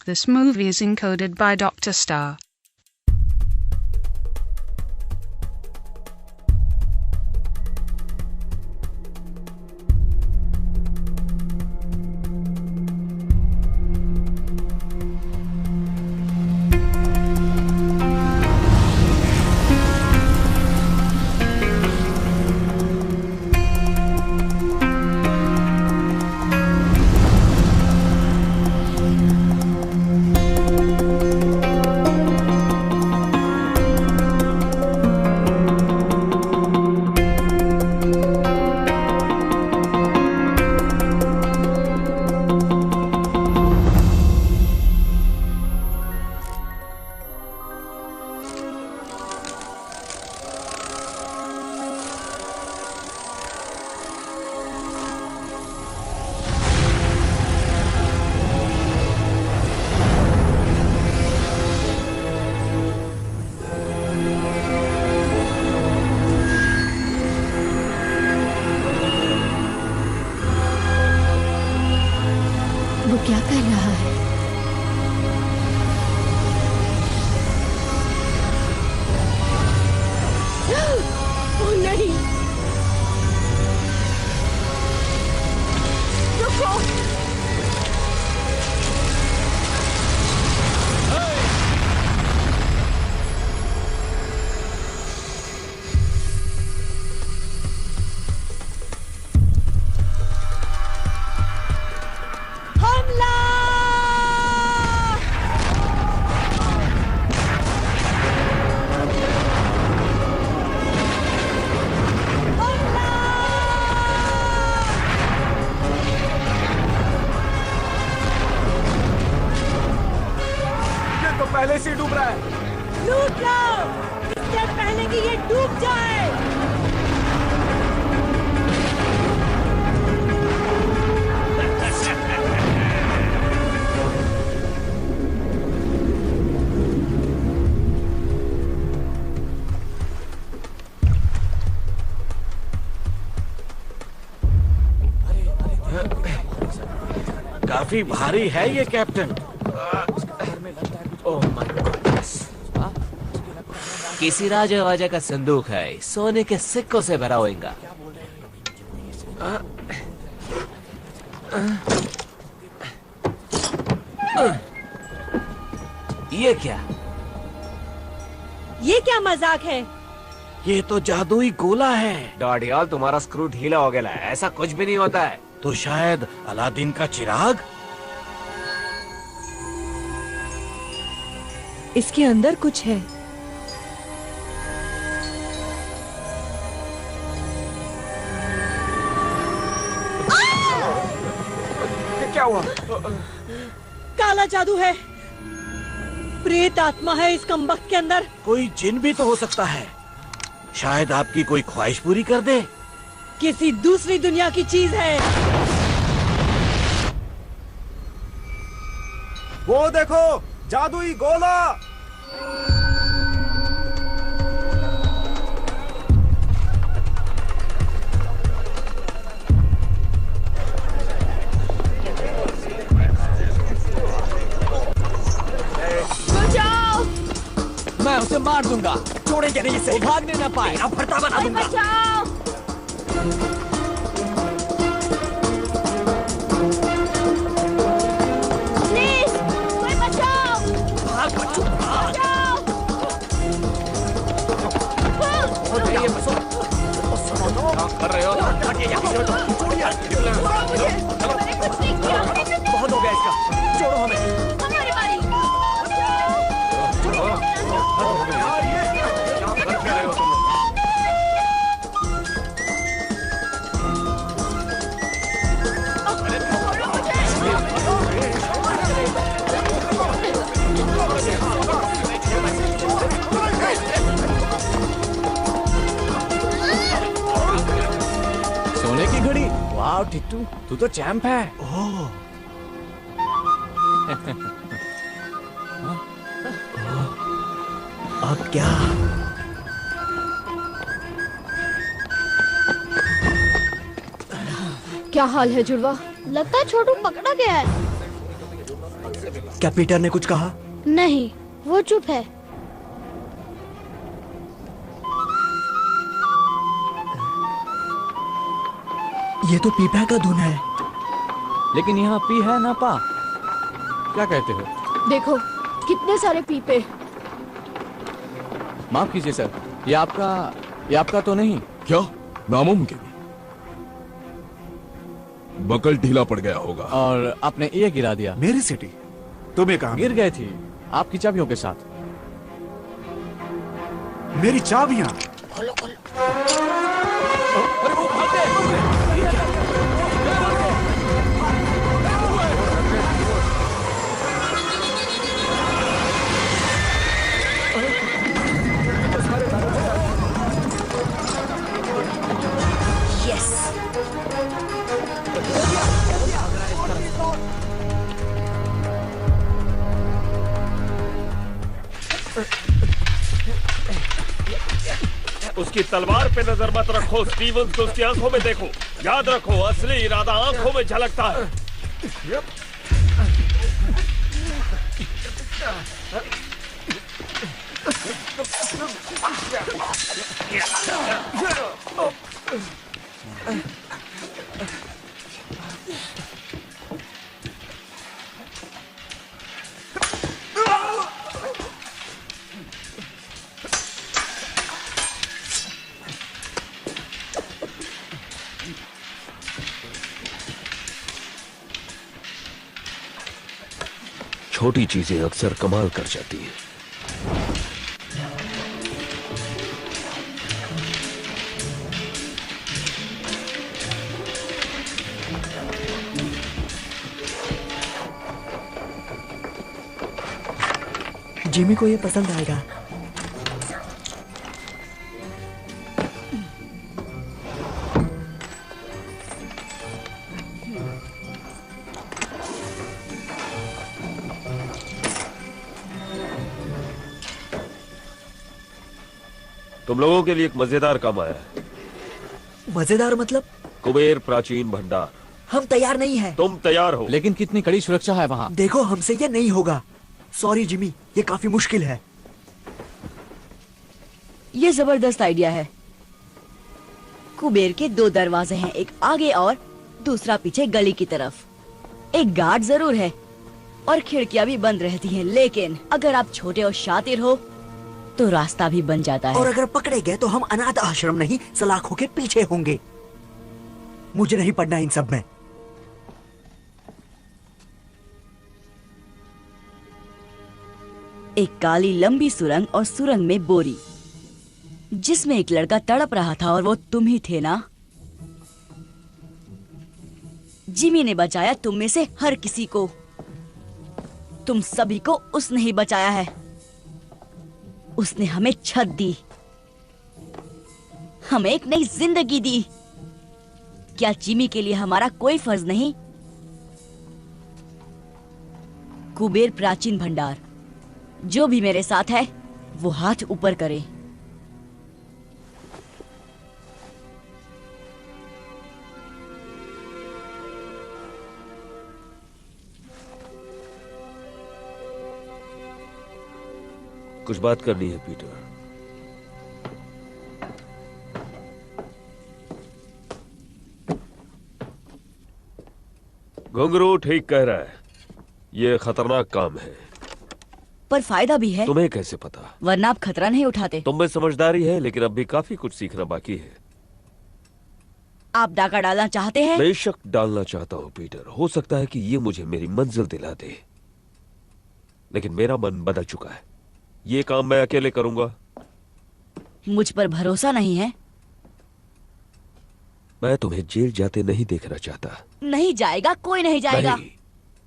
This movie is encoded by Dr. Star. क्या कर रहा है? ओह नहीं, रुको। पहले से डूब रहा है। लूट लो इससे पहले कि ये डूब जाए। काफी भारी है ये कैप्टन। किसी राजा वाजा का संदूक है, सोने के सिक्कों से भरा होगा। ये क्या? ये क्या मजाक है? ये तो जादुई गोला है। डॉडियल, तुम्हारा स्क्रू ढीला हो गया है। ऐसा कुछ भी नहीं होता है। तो शायद अलादीन का चिराग? इसके अंदर कुछ है। क्या हुआ? काला जादू है। प्रेत आत्मा है इस कमबख्त के अंदर। कोई जिन भी तो हो सकता है। शायद आपकी कोई ख्वाहिश पूरी कर दे। किसी दूसरी दुनिया की चीज है। वो देखो, जादुई गोला। मैं उसे मार दूंगा। छोड़ेंगे नहीं इसे। वो भागने न पाए। अब भरता बना दूंगा। बचाओ। प्लीज, कोई बचाओ। भाग बच्चों, भाग। क्या कर रहे हो? मैंने कुछ नहीं किया। बहुत हो गया इसका। छोड़ो हमें। हमारी बारी। सोने की घड़ी। वाह टिट्टू, तू तो चैंप है। ओह। अब क्या? क्या हाल है जुड़वा? लगता है छोटू पकड़ा गया है। क्या पीटर ने कुछ कहा? नहीं, वो चुप है। ये तो पीपा का धुन है। लेकिन यहाँ पी है ना पा, क्या कहते हो? देखो कितने सारे पीपे। माफ कीजिए सर, ये आपका तो नहीं? क्या? नामुमकिन। बकल ढीला पड़ गया होगा। और आपने ये गिरा दिया। मेरी सिटी तुम्हें कहा? गिर गई थी आपकी चाबियों के साथ। मेरी चाबियां? खोलो खोलो। अरे वो भागते। उसकी तलवार पे नजर मत रखो स्टीवंस, को उसकी आंखों में देखो। याद रखो असली इरादा आंखों में झलकता है। छोटी चीजें अक्सर कमाल कर जाती हैं। जिमी को ये पसंद आएगा। तुम लोगों के लिए एक मजेदार काम आया है। मजेदार मतलब? कुबेर प्राचीन भंडार। हम तैयार नहीं हैं। तुम तैयार हो? लेकिन कितनी कड़ी सुरक्षा है वहाँ। देखो हमसे ये नहीं होगा। सॉरी जिमी, ये काफी मुश्किल है। ये जबरदस्त आइडिया है। कुबेर के 2 दरवाजे हैं, एक आगे और दूसरा पीछे गली की तरफ। एक गार्ड जरूर है और खिड़कियां भी बंद रहती हैं, लेकिन अगर आप छोटे और शातिर हो तो रास्ता भी बन जाता है। और अगर पकड़े गए तो हम अनाथ आश्रम नहीं, सलाखों के पीछे होंगे। मुझे नहीं पढ़ना इन सब में। एक काली लंबी सुरंग और सुरंग में बोरी, जिसमें एक लड़का तड़प रहा था, और वो तुम ही थे ना? जिमी ने बचाया तुम में से हर किसी को। तुम सभी को उसने ही बचाया है। उसने हमें छत दी, हमें एक नई जिंदगी दी। क्या जिमी के लिए हमारा कोई फर्ज नहीं? कुबेर प्राचीन भंडार, जो भी मेरे साथ है वो हाथ ऊपर करे। कुछ बात करनी है पीटर। घुंघरू ठीक कह रहा है, ये खतरनाक काम है। पर फायदा भी है। तुम्हें कैसे पता? वरना आप खतरा नहीं उठाते। तुम में समझदारी है, लेकिन अब भी काफी कुछ सीखना बाकी है। आप डाका डालना चाहते हैं? बेशक डालना चाहता हूं पीटर। हो सकता है कि ये मुझे मेरी मंजिल दिला दे, लेकिन मेरा मन बदल चुका है। ये काम मैं अकेले करूंगा। मुझ पर भरोसा नहीं है? मैं तुम्हें जेल जाते नहीं देखना चाहता। नहीं जाएगा, कोई नहीं जाएगा। नहीं,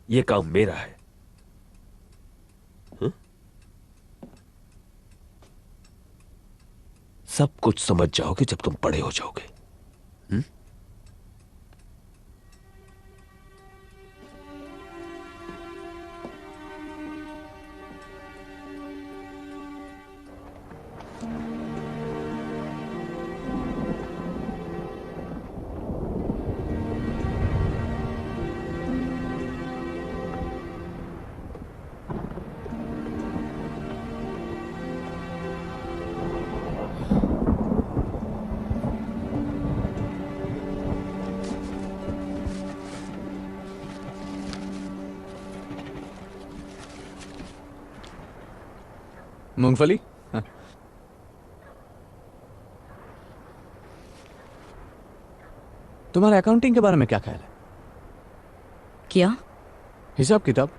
ये काम मेरा है। हा? सब कुछ समझ जाओगे जब तुम बड़े हो जाओगे। मूंगफली? तुम्हारा अकाउंटिंग के बारे में क्या ख्याल है? क्या? हिसाब किताब।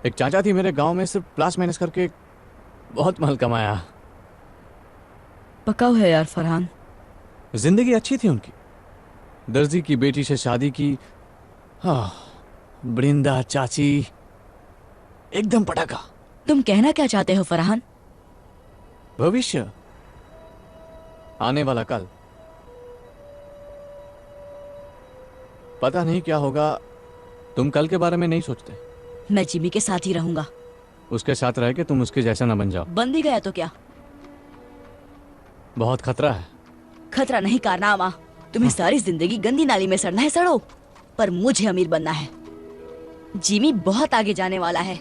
एक चाचा थी मेरे गांव में, सिर्फ प्लस माइनस करके बहुत माल कमाया। पकाऊ है यार फरहान। जिंदगी अच्छी थी उनकी। दर्जी की बेटी से शादी की। हाँ, बृंदा चाची, एकदम पटाखा। तुम कहना क्या चाहते हो फरहान? भविष्य, आने वाला कल। पता नहीं क्या होगा। तुम कल के बारे में नहीं सोचते? मैं जिमी के साथ ही रहूंगा। उसके साथ रह के तुम उसके जैसा ना बन जाओ। बन भी गया तो क्या? बहुत खतरा है। खतरा नहीं कारनामा। तुम्हें सारी जिंदगी गंदी नाली में सड़ना है, सड़ो, पर मुझे अमीर बनना है। जिमी बहुत आगे जाने वाला है।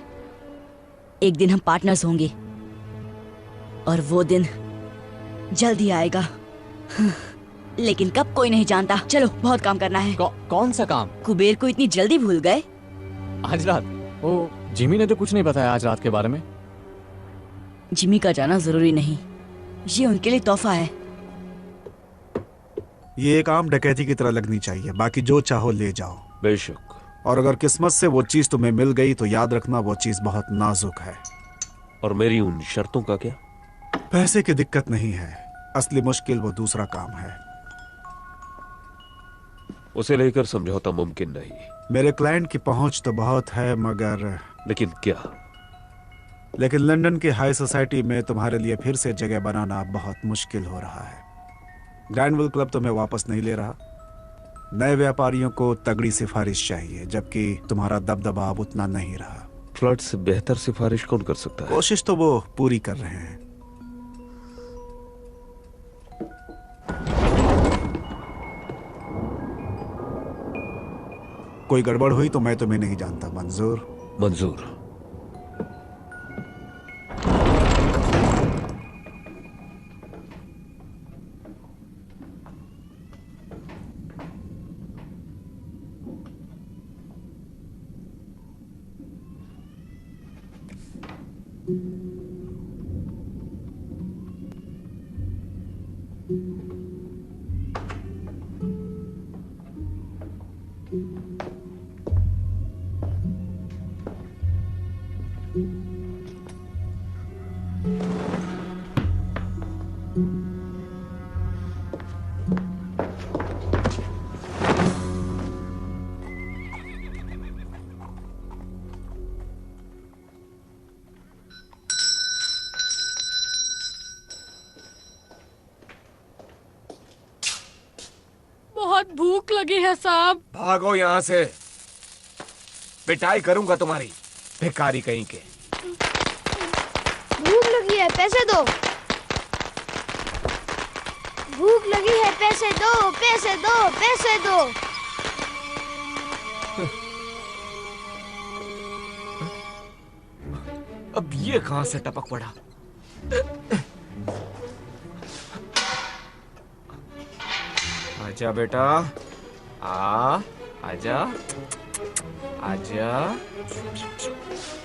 एक दिन हम पार्टनर्स होंगे और वो दिन जल्द ही आएगा। लेकिन कब कोई नहीं जानता। चलो, बहुत काम करना है। कौन सा काम? कुबेर को इतनी जल्दी भूल गए? आज रात? ओ, जिमी ने तो कुछ नहीं बताया आज रात के बारे में। जिमी का जाना जरूरी नहीं, ये उनके लिए तोहफा है। ये एक आम डकैती की तरह लगनी चाहिए। बाकी जो चाहो ले जाओ। बेशक। और अगर किस्मत से वो चीज तुम्हें मिल गई तो याद रखना वो चीज बहुत नाजुक है। और मेरी उन शर्तों का क्या? पैसे की दिक्कत नहीं है, असली मुश्किल वो दूसरा काम है। उसे लेकर समझौता मुमकिन नहीं। मेरे क्लाइंट की पहुंच तो बहुत है, मगर लेकिन क्या? लेकिन लंदन की हाई सोसाइटी में तुम्हारे लिए फिर से जगह बनाना बहुत मुश्किल हो रहा है। ग्रैंडविल क्लब तुम्हें वापस नहीं ले रहा। नए व्यापारियों को तगड़ी सिफारिश चाहिए, जबकि तुम्हारा दबदबा अब उतना नहीं रहा। फ्लड से बेहतर सिफारिश कौन कर सकता है? कोशिश तो वो पूरी कर रहे हैं। कोई गड़बड़ हुई तो मैं तुम्हें नहीं जानता। मंजूर? मंजूर। बहुत भूख लगी है साहब। भागो यहाँ से, पिटाई करूंगा तुम्हारी, भिखारी कहीं के। भूख लगी है, पैसे दो। भूख लगी है, पैसे दो, पैसे दो, पैसे दो। अब ये कहां से टपक पड़ा? आजा बेटा, आजा, आजा,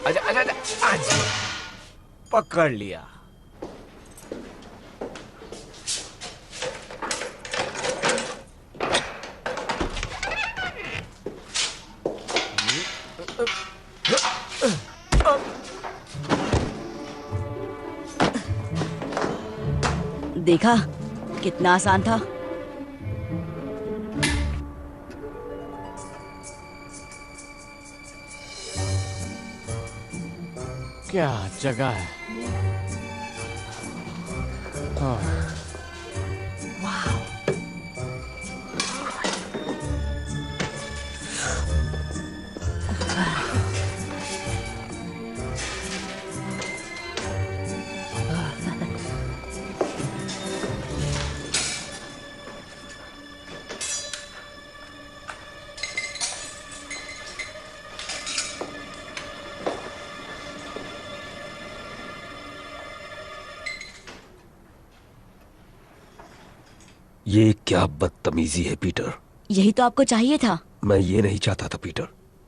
आजा, आजा, आजा, आजा। पकड़ लिया। देखा कितना आसान था। क्या जगह है। ये क्या बदतमीजी है पीटर। यही तो आपको चाहिए था। मैं ये नहीं चाहता था पीटर।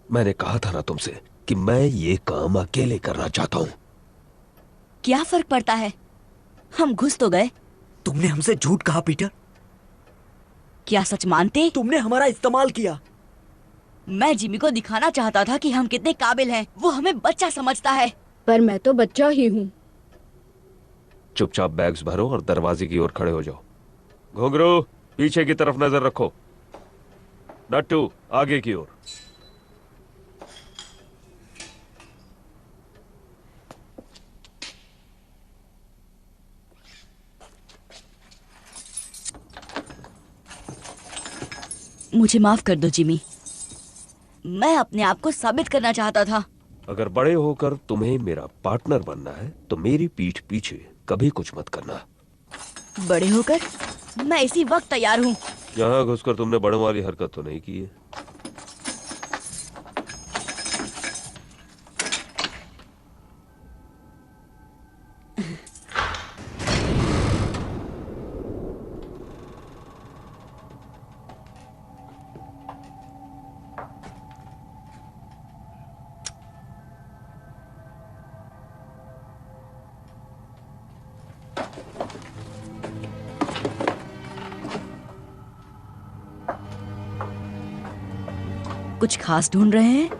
मैंने कहा था ना तुमसे कि मैं ये काम अकेले करना चाहता हूं। क्या फर्क पड़ता है, हम घुस तो गए। तुमने हमसे झूठ कहा पीटर। क्या सच मानते? तुमने हमारा इस्तेमाल किया। मैं जिमी को दिखाना चाहता था कि हम कितने काबिल हैं। वो हमें बच्चा समझता है। पर मैं तो बच्चा ही हूँ। चुपचाप बैग्स भरो और दरवाजे की ओर खड़े हो जाओ। घुंघरू, पीछे की तरफ नजर रखो। नट्टू, आगे की ओर। मुझे माफ कर दो जिमी, मैं अपने आप को साबित करना चाहता था। अगर बड़े होकर तुम्हें मेरा पार्टनर बनना है तो मेरी पीठ पीछे कभी कुछ मत करना। बड़े होकर मैं इसी वक्त तैयार हूँ। यहाँ घुसकर तुमने बड़ों वाली हरकत तो नहीं की है? कुछ खास ढूंढ रहे हैं?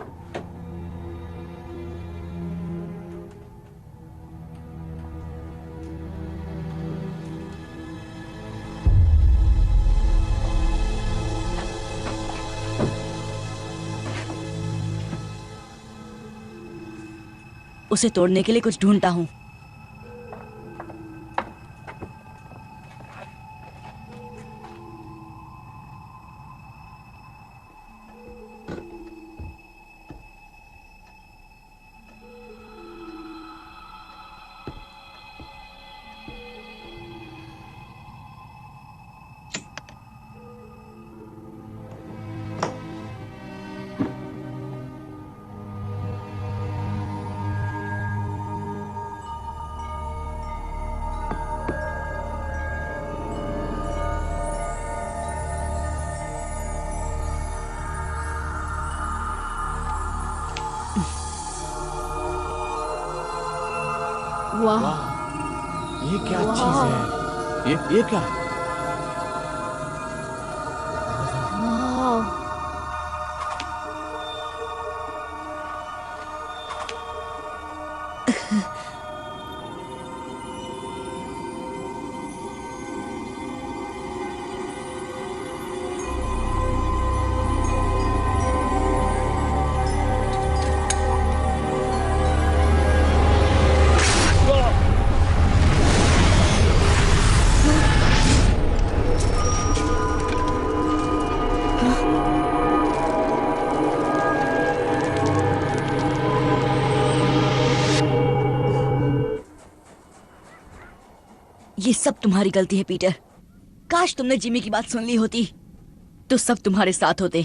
उसे तोड़ने के लिए कुछ ढूंढता हूं। वाह, ये क्या चीज है? ये क्या है? ये सब तुम्हारी गलती है पीटर। काश तुमने जिमी की बात सुन ली होती तो सब तुम्हारे साथ होते।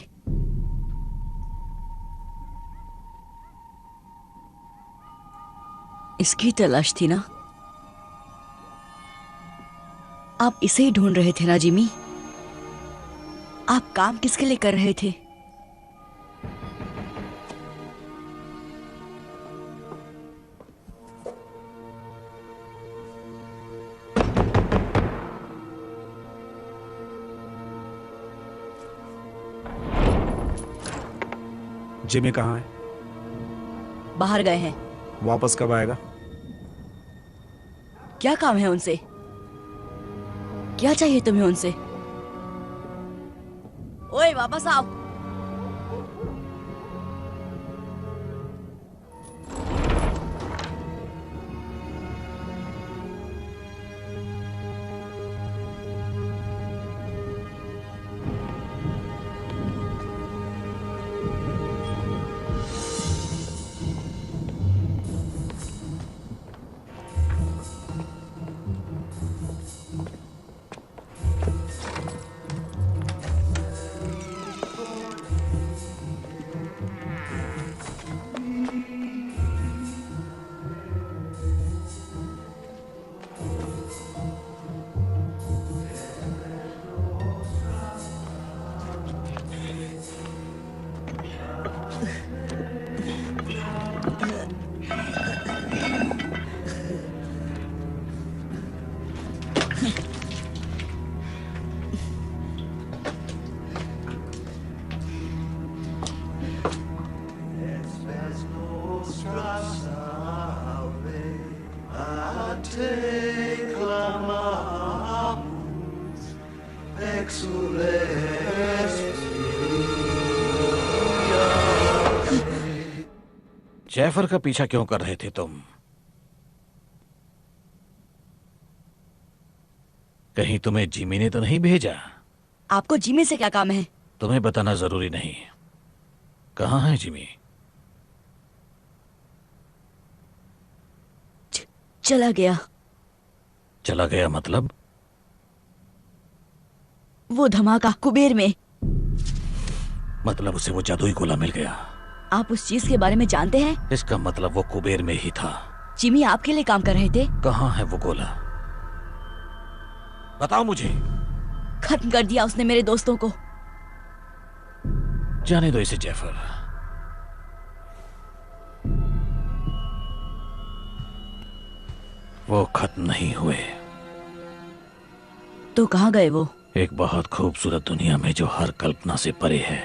इसकी तलाश थी ना? आप इसे ही ढूंढ रहे थे ना जिमी? आप काम किसके लिए कर रहे थे? जिमी कहाँ है? बाहर गए हैं। वापस कब आएगा? क्या काम है उनसे? क्या चाहिए तुम्हें उनसे? ओए वापस आओ। जैफर का पीछा क्यों कर रहे थे तुम? कहीं तुम्हें जिमी ने तो नहीं भेजा? आपको जिमी से क्या काम है? तुम्हें बताना जरूरी नहीं। कहाँ है जिमी? चला गया। चला गया मतलब? वो धमाका कुबेर में। मतलब उसे वो जादुई गोला मिल गया। आप उस चीज के बारे में जानते हैं? इसका मतलब वो कुबेर में ही था। जिमी आपके लिए काम कर रहे थे। कहाँ है वो गोला? बताओ मुझे। खत्म कर दिया उसने मेरे दोस्तों को। जाने दो इसे जैफर। वो खत्म नहीं हुए। तो कहाँ गए वो? एक बहुत खूबसूरत दुनिया में जो हर कल्पना से परे है।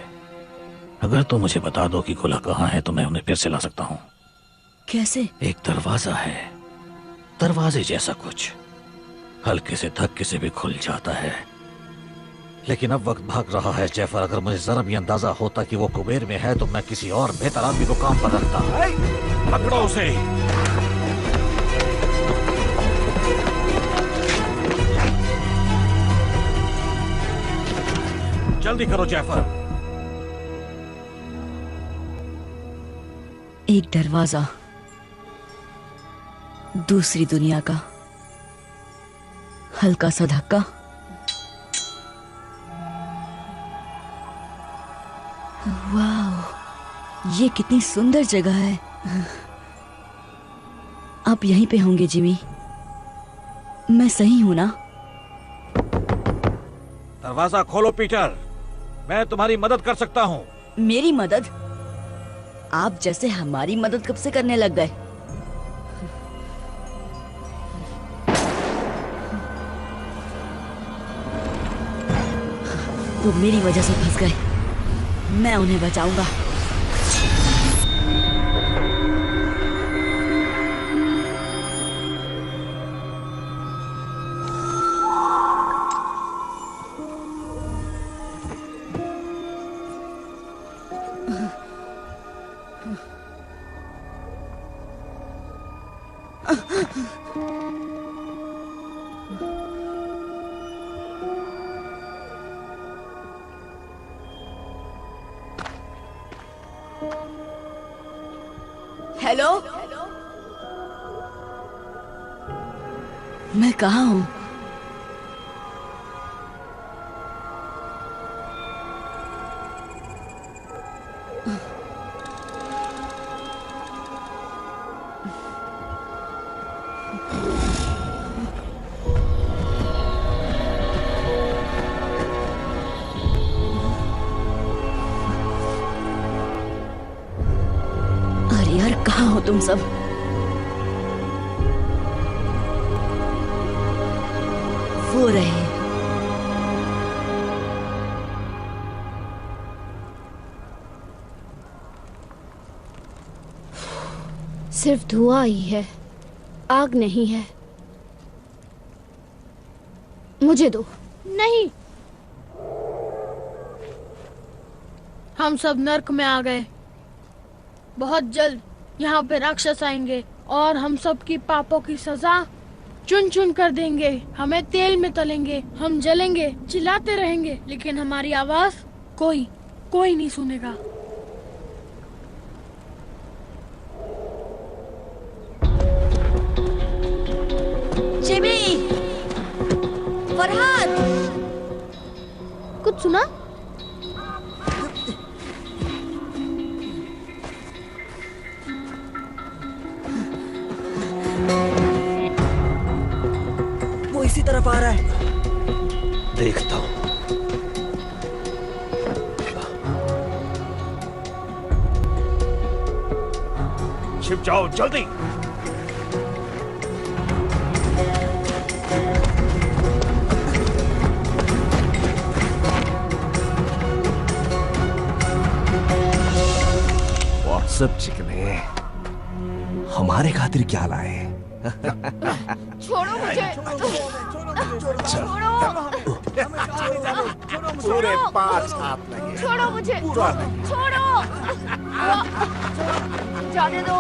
अगर तुम मुझे बता दो कि गोला कहाँ है तो मैं उन्हें फिर से ला सकता हूँ। कैसे? एक दरवाजा है, दरवाजे जैसा कुछ, हल्के से धक्के से भी खुल जाता है। लेकिन अब वक्त भाग रहा है जैफर। अगर मुझे जरा भी अंदाजा होता कि वो कुबेर में है तो मैं किसी और बेहतर आदमी को काम पर रखता। पकड़ो उसे। जल्दी करो जैफर। एक दरवाजा, दूसरी दुनिया का, हल्का सा धक्का। वाह, ये कितनी सुंदर जगह है। आप यहीं पे होंगे जिमी? मैं सही हूं ना? दरवाजा खोलो पीटर, मैं तुम्हारी मदद कर सकता हूँ। मेरी मदद? आप जैसे हमारी मदद कब से करने लग गए? वो मेरी वजह से फंस गए। मैं उन्हें बचाऊंगा। हेलो, मैं कहाँ हूँ? अरे यार, कहाँ हो तुम सब? वो रहे। सिर्फ धुआं ही है, आग नहीं है। मुझे दो। नहीं, हम सब नर्क में आ गए। बहुत जल्द यहाँ पे राक्षस आएंगे और हम सब की पापों की सजा चुन चुन कर देंगे। हमें तेल में तलेंगे, हम जलेंगे, चिल्लाते रहेंगे, लेकिन हमारी आवाज कोई नहीं सुनेगा। जिमी, फरहाद, कुछ सुना? वो इसी तरफ आ रहा है। देखता हूं। छिप जाओ जल्दी। व्हाट्सएप चिकने, हमारे खातिर क्या लाए? छोड़ो मुझे। छोड़ो। पूरे 5 हाथ लगे। छोड़ो मुझे। पूरा नहीं। छोड़ो। जाने दो।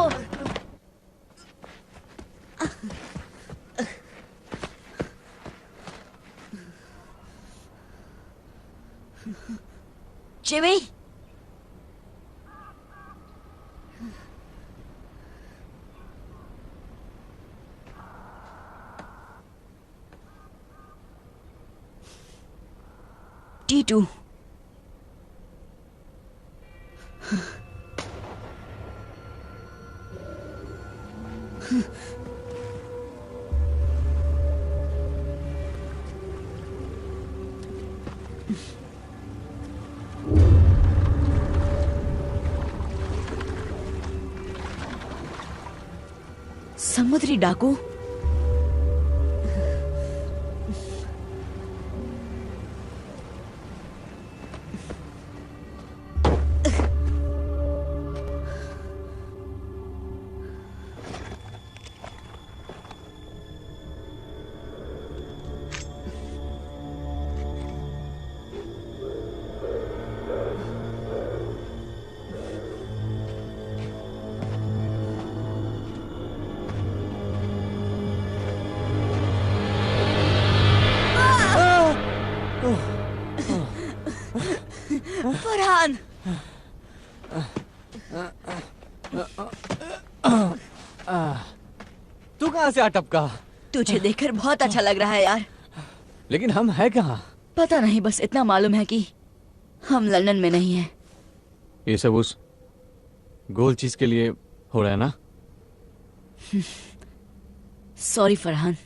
Jimmy, T2। समुद्री डाकू। फरहान, तू कहाँ से आ टपका? तुझे देखकर बहुत अच्छा लग रहा है यार। लेकिन हम हैं कहाँ? पता नहीं, बस इतना मालूम है कि हम लंदन में नहीं हैं। ये सब उस गोल चीज के लिए हो रहा है ना? सॉरी फरहान,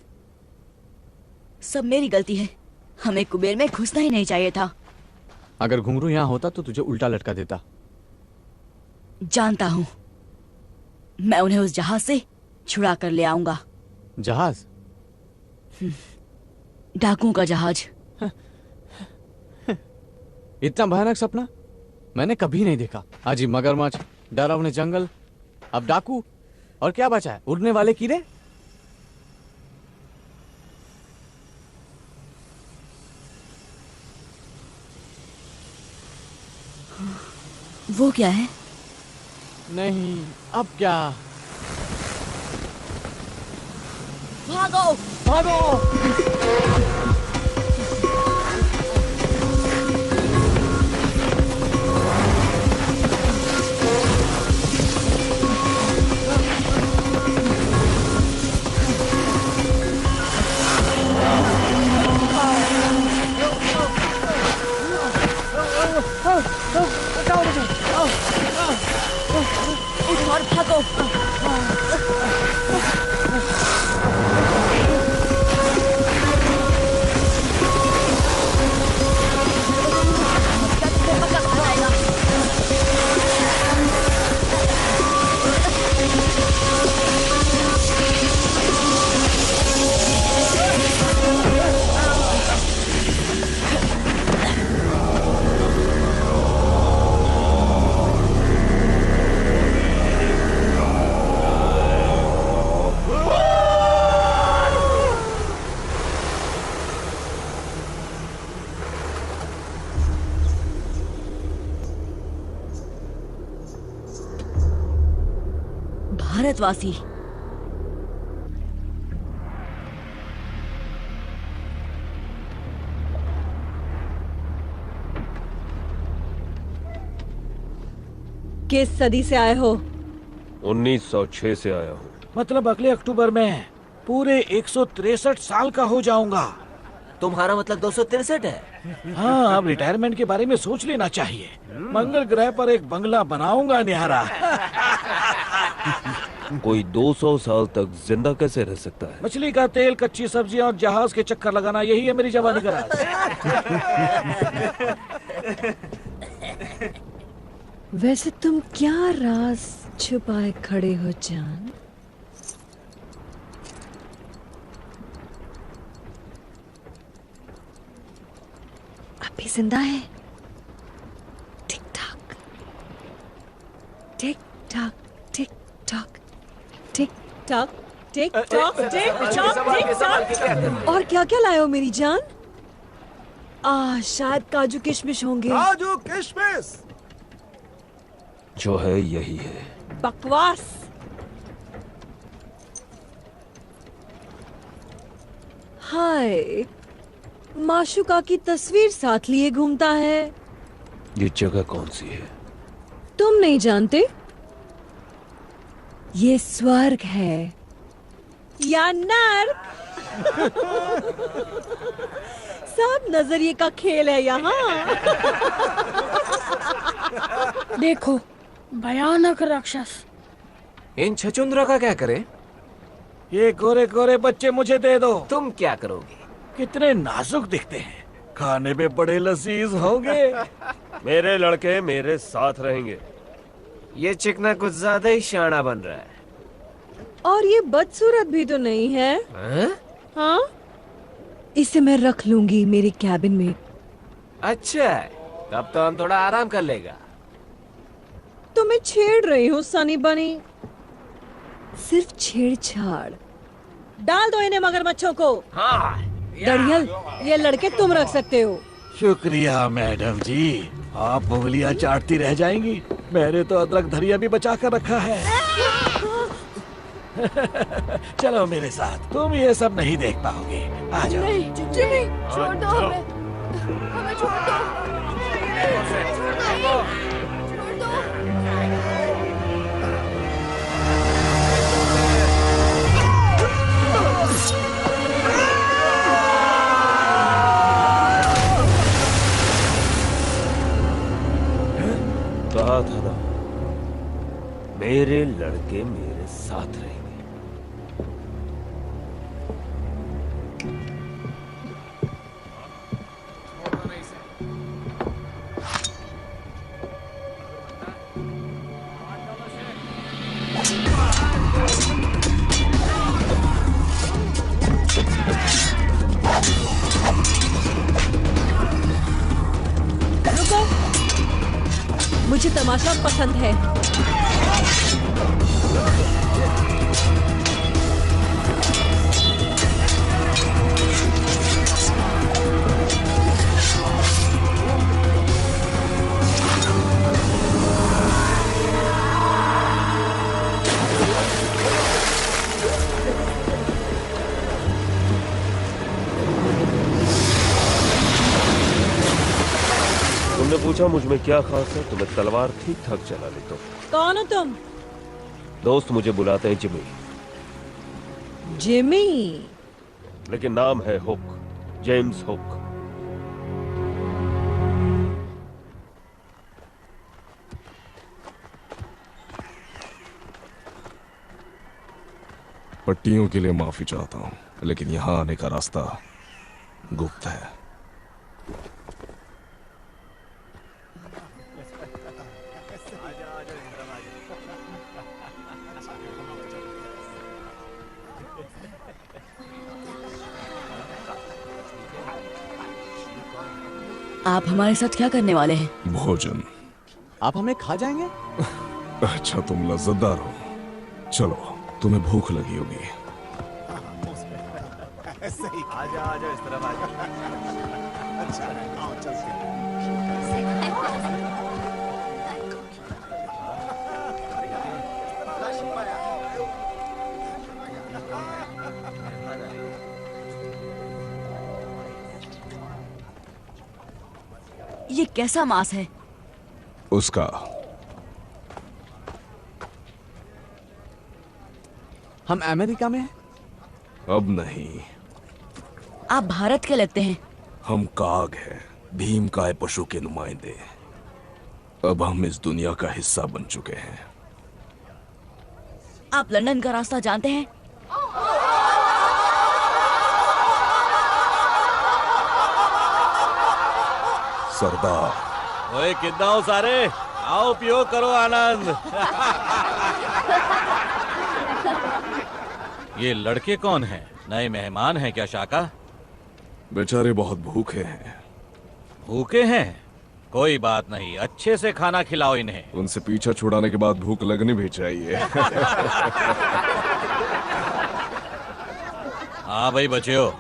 सब मेरी गलती है। हमें कुबेर में घुसना ही नहीं चाहिए था। अगर घुंघरू यहाँ होता तो तुझे उल्टा लटका देता। जानता हूँ, मैं उन्हें उस जहाज से छुड़ा कर ले आऊंगा। जहाज? डाकुओं का जहाज। इतना भयानक सपना मैंने कभी नहीं देखा। अजीब मगरमच्छ, डरावने जंगल, अब डाकू, और क्या बचा है? उड़ने वाले कीड़े। वो क्या है? नहीं, अब क्या? भागो! भागो! और भागो! भारतवासी। किस सदी से आए हो? 1906 से आया हूँ। मतलब अगले अक्टूबर में पूरे 163 साल का हो जाऊंगा। तुम्हारा मतलब 263 है? हाँ, अब रिटायरमेंट के बारे में सोच लेना चाहिए। मंगल ग्रह पर एक बंगला बनाऊंगा न्यारा। कोई 200 साल तक जिंदा कैसे रह सकता है? मछली का तेल, कच्ची सब्जियां और जहाज के चक्कर लगाना, यही है मेरी जवानी का राज। वैसे तुम क्या राज छुपाए खड़े हो जान? अभी जिंदा है? Tick tock, tick tock, tick tock, tick tock, tick tock tick tock tick tock. और क्या क्या लाए हो मेरी जान? शायद काजू किशमिश होंगे। काजू किशमिश जो है यही है। बकवास। हाय, माशुका की तस्वीर साथ लिए घूमता है। ये जगह कौन सी है? तुम नहीं जानते? ये स्वर्ग है या नर्क। सब नजरिए का खेल है यहाँ। देखो, भयानक राक्षस। इन छचुंद्रों का क्या करें? ये गोरे गोरे बच्चे मुझे दे दो। तुम क्या करोगे? कितने नाजुक दिखते हैं, खाने में बड़े लजीज होंगे। मेरे लड़के मेरे साथ रहेंगे। ये चिकना कुछ ज्यादा ही शाना बन रहा है। और ये बदसूरत भी तो नहीं है। हाँ? इसे मैं रख लूंगी मेरे कैबिन में। अच्छा, तब तो हम थोड़ा आराम कर लेगा। तो मैं छेड़ रही हूँ सनी बनी। सिर्फ छेड़छाड़। डाल दो इन्हें मगरमच्छों को। हाँ। दड़ियल, ये लड़के तुम रख सकते हो। शुक्रिया मैडम जी, आप उंगलियां चाटती रह जाएंगी। मैंने तो अदरक धरिया भी बचा कर रखा है। चलो मेरे साथ, तुम ये सब नहीं देख पाओगे। आ जाओ। नहीं, जिमी, छोड़ दो हमें। हमें छोड़ दो। छोड़ दो। कहा था ना, मेरे लड़के मेरे साथ रहेंगे। रुको, मुझे तमाशा पसंद है। तुमने पूछा मुझ में क्या खास है, तो मैं तलवार ठीक ठाक चला लेता हूँ। कौन हो तुम? दोस्त मुझे बुलाते हैं जिमी, जिमी? लेकिन नाम है हुक, जेम्स हुक। पट्टियों के लिए माफी चाहता हूँ, लेकिन यहाँ आने का रास्ता गुप्त है। आप हमारे साथ क्या करने वाले हैं? भोजन। आप हमें खा जाएंगे? अच्छा, तुम लज्जतदार हो। चलो, तुम्हें भूख लगी होगी। आजा आजा, इस तरफ आजा। अच्छा, आओ चलते हैं। ये कैसा मांस है? उसका। हम अमेरिका में हैं? अब नहीं। आप भारत के लगते हैं। हम काग हैं, भीम काय पशु के नुमाइंदे। अब हम इस दुनिया का हिस्सा बन चुके हैं। आप लंदन का रास्ता जानते हैं? सरदार। ओए कितना हो सारे, आओ पियो करो आनंद। ये लड़के कौन हैं? नए मेहमान हैं क्या शाका? बेचारे बहुत भूखे हैं। भूखे हैं? कोई बात नहीं, अच्छे से खाना खिलाओ इन्हें। उनसे पीछा छुड़ाने के बाद भूख लगनी भी चाहिए। हाँ भाई बच्चों,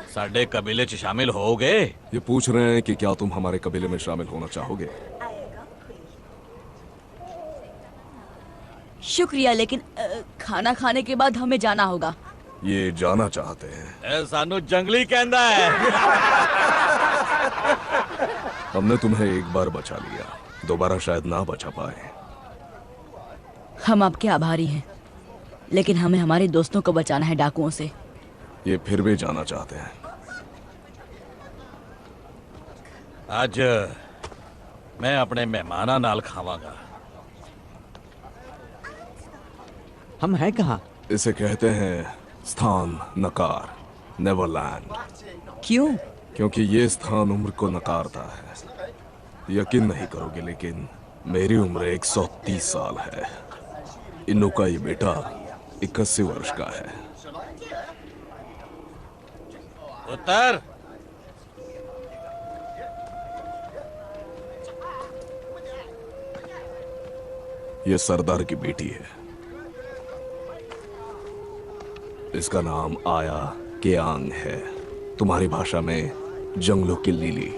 साडे कबीले च शामिल होगे? ये पूछ रहे हैं कि क्या तुम हमारे कबीले में शामिल होना चाहोगे? शुक्रिया, लेकिन खाना खाने के बाद हमें जाना होगा। ये जाना चाहते हैं। सानू जंगली कहंदा है। हमने तुम्हें एक बार बचा लिया, दोबारा शायद ना बचा पाए। हम आपके आभारी हैं, लेकिन हमें हमारे दोस्तों को बचाना है डाकुओं से। ये फिर भी जाना चाहते हैं। आज मैं अपने मेहमाना नाल खावांगा। हम हैं कहाँ? इसे कहते हैं स्थान नकार, नेवरलैंड। क्यों? क्योंकि ये स्थान उम्र को नकारता है। यकीन नहीं करोगे, लेकिन मेरी उम्र 130 साल है। इन्नू का ये बेटा 81 वर्ष का है। उत्तर। ये सरदार की बेटी है। इसका नाम आया केआंग है, तुम्हारी भाषा में जंगलों की लिली।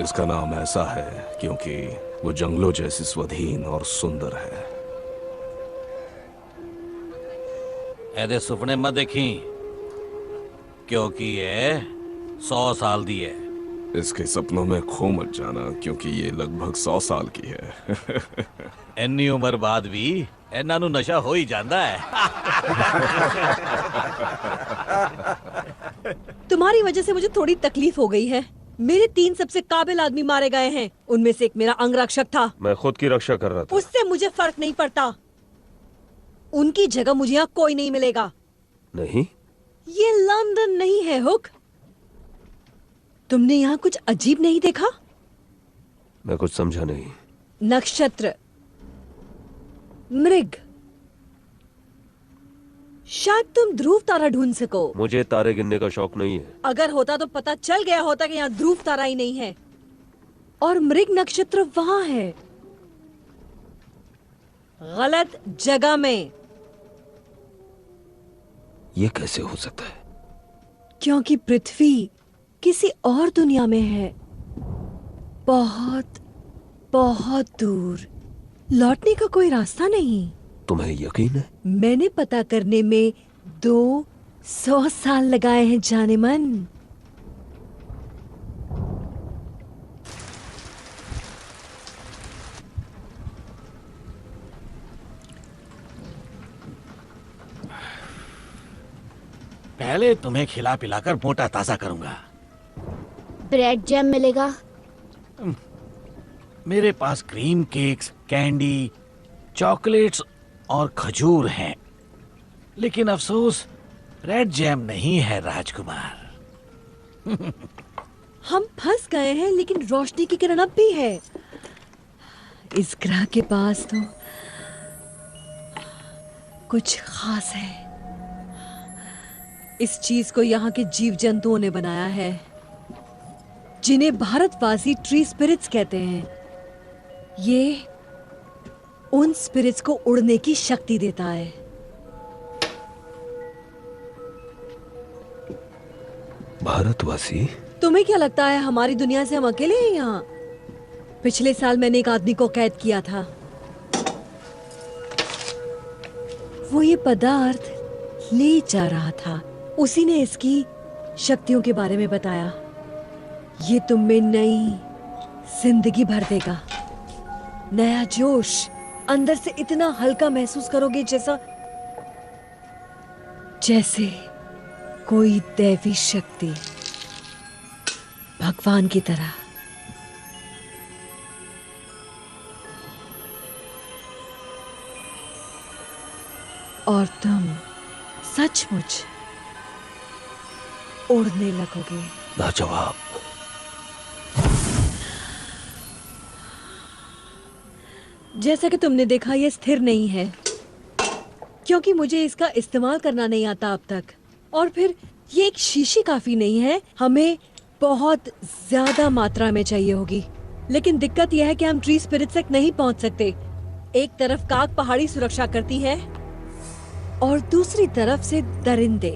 इसका नाम ऐसा है क्योंकि वो जंगलों जैसी स्वाधीन और सुंदर है। ऐदे सुपने मत देखी, क्योंकि ये 100 साल दी है। इसके सपनों में खो मत जाना, क्योंकि ये लगभग 100 साल की है। इन्नी उम्र बाद भी इन्हां नू नशा हो ही जाता है। तुम्हारी वजह से मुझे थोड़ी तकलीफ हो गई है। मेरे 3 सबसे काबिल आदमी मारे गए हैं। उनमें से एक मेरा अंगरक्षक था। मैं खुद की रक्षा कर रहा था। उससे मुझे फर्क नहीं पड़ता। उनकी जगह मुझे यहाँ कोई नहीं मिलेगा। नहीं, ये लंदन नहीं है हुक। तुमने यहाँ कुछ अजीब नहीं देखा? मैं कुछ समझा नहीं। नक्षत्र, मृग, शायद तुम ध्रुव तारा ढूंढ सको। मुझे तारे गिनने का शौक नहीं है। अगर होता तो पता चल गया होता कि यहाँ ध्रुव तारा ही नहीं है। और मृग नक्षत्र वहां है, गलत जगह में। ये कैसे हो सकता है? क्योंकि पृथ्वी किसी और दुनिया में है, बहुत बहुत दूर। लौटने का कोई रास्ता नहीं। तुम्हें यकीन है? मैंने पता करने में 200 साल लगाए हैं जाने मन। पहले तुम्हें खिला पिलाकर मोटा ताजा करूंगा। ब्रेड जैम मिलेगा? मेरे पास क्रीम केक्स, कैंडी, चॉकलेट्स और खजूर हैं, लेकिन अफसोस रेड जैम नहीं है राजकुमार। हम फंस गए हैं, लेकिन रोशनी की किरण अब भी है। इस ग्रह के पास तो कुछ खास है। इस चीज को यहाँ के जीव जंतुओं ने बनाया है, जिन्हें भारतवासी ट्री स्पिरिट्स कहते हैं। ये उन स्पिरिट्स को उड़ने की शक्ति देता है। भारतवासी? तुम्हें क्या लगता है हमारी दुनिया से हम अकेले हैं यहाँ? पिछले साल मैंने एक आदमी को कैद किया था। वो ये पदार्थ ले जा रहा था। उसी ने इसकी शक्तियों के बारे में बताया। ये तुम में नई जिंदगी भर देगा, नया जोश। अंदर से इतना हल्का महसूस करोगे जैसे कोई दैवी शक्ति, भगवान की तरह। और तुम सचमुच उड़ने लगोगे। लाजवाब। जैसा कि तुमने देखा, ये स्थिर नहीं है, क्योंकि मुझे इसका इस्तेमाल करना नहीं आता अब तक। और फिर ये एक शीशी काफी नहीं है, हमें बहुत ज्यादा मात्रा में चाहिए होगी। लेकिन दिक्कत यह है कि हम ट्री स्पिरिट्स तक नहीं पहुंच सकते। एक तरफ काक पहाड़ी सुरक्षा करती है और दूसरी तरफ से दरिंदे।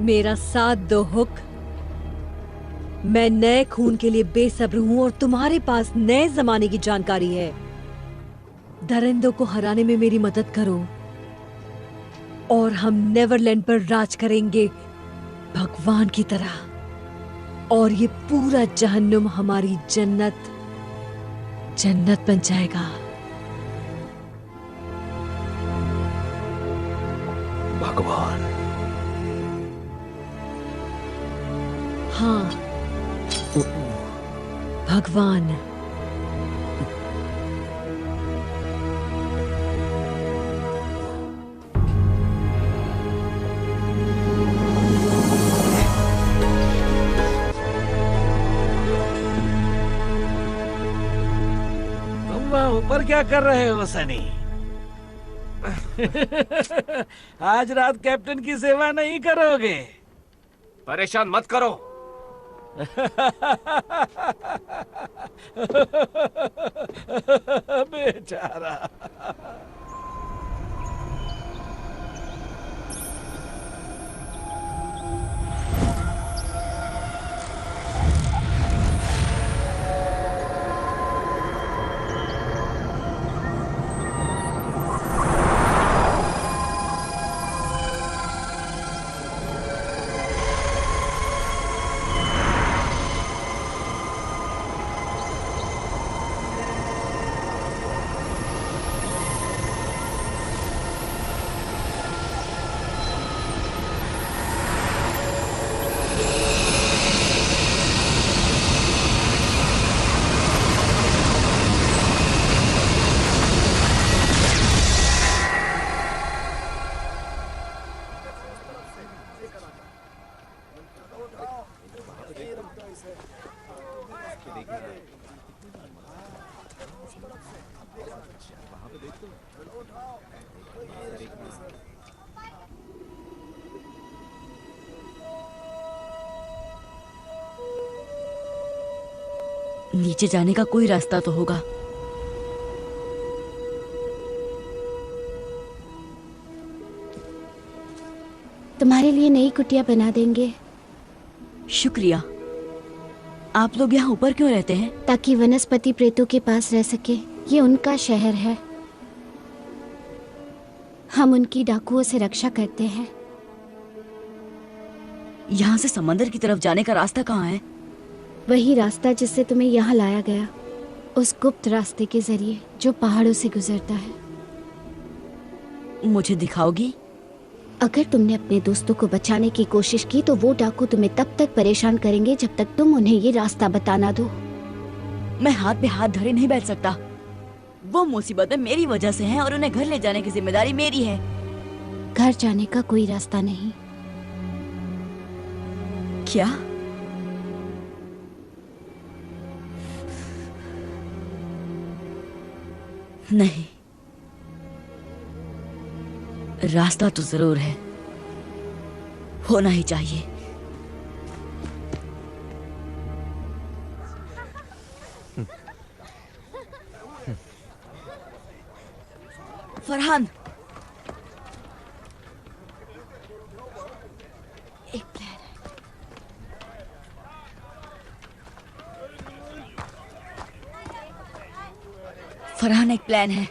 मेरा साथ दो हुक। मैं नए खून के लिए बेसब्र हूं और तुम्हारे पास नए जमाने की जानकारी है। दरिंदों को हराने में मेरी मदद करो और हम नेवरलैंड पर राज करेंगे भगवान की तरह। और ये पूरा जहन्नुम हमारी जन्नत बन जाएगा। भगवान। हाँ, भगवान। ऊपर क्या कर रहे हो सनी? आज रात कैप्टन की सेवा नहीं करोगे? परेशान मत करो। बेचारा। नीचे जाने का कोई रास्ता तो होगा। तुम्हारे लिए नई कुटिया बना देंगे। शुक्रिया। आप लोग यहाँ ऊपर क्यों रहते हैं? ताकि वनस्पति प्रेतों के पास रह सके। ये उनका शहर है। हम उनकी डाकुओं से रक्षा करते हैं। यहाँ से समंदर की तरफ जाने का रास्ता कहाँ है? वही रास्ता जिससे तुम्हें यहाँ लाया गया, उस गुप्त रास्ते के जरिए जो पहाड़ों से गुजरता है। मुझे दिखाओगी? अगर तुमने अपने दोस्तों को बचाने की कोशिश की तो वो डाकू तुम्हें तब तक परेशान करेंगे जब तक तुम उन्हें ये रास्ता बताना दो। मैं हाथ पे हाथ धरे नहीं बैठ सकता। वो मुसीबत में मेरी वजह से हैं और उन्हें घर ले जाने की जिम्मेदारी मेरी है। घर जाने का कोई रास्ता नहीं। क्या? नहीं, रास्ता तो जरूर है, होना ही चाहिए। फरहान, एक प्लान है। फरहान, एक प्लान है।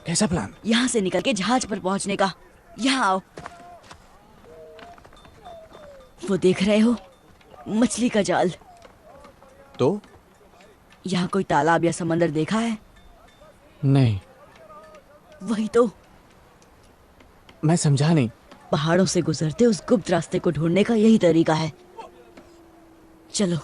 कैसा प्लान? यहाँ से निकल के जहाज पर पहुंचने का। यहाँ आओ। वो देख रहे हो, मछली का जाल। तो यहाँ कोई तालाब या समंदर देखा है? नहीं। वही तो। मैं समझा नहीं। पहाड़ों से गुजरते उस गुप्त रास्ते को ढूंढने का यही तरीका है। चलो।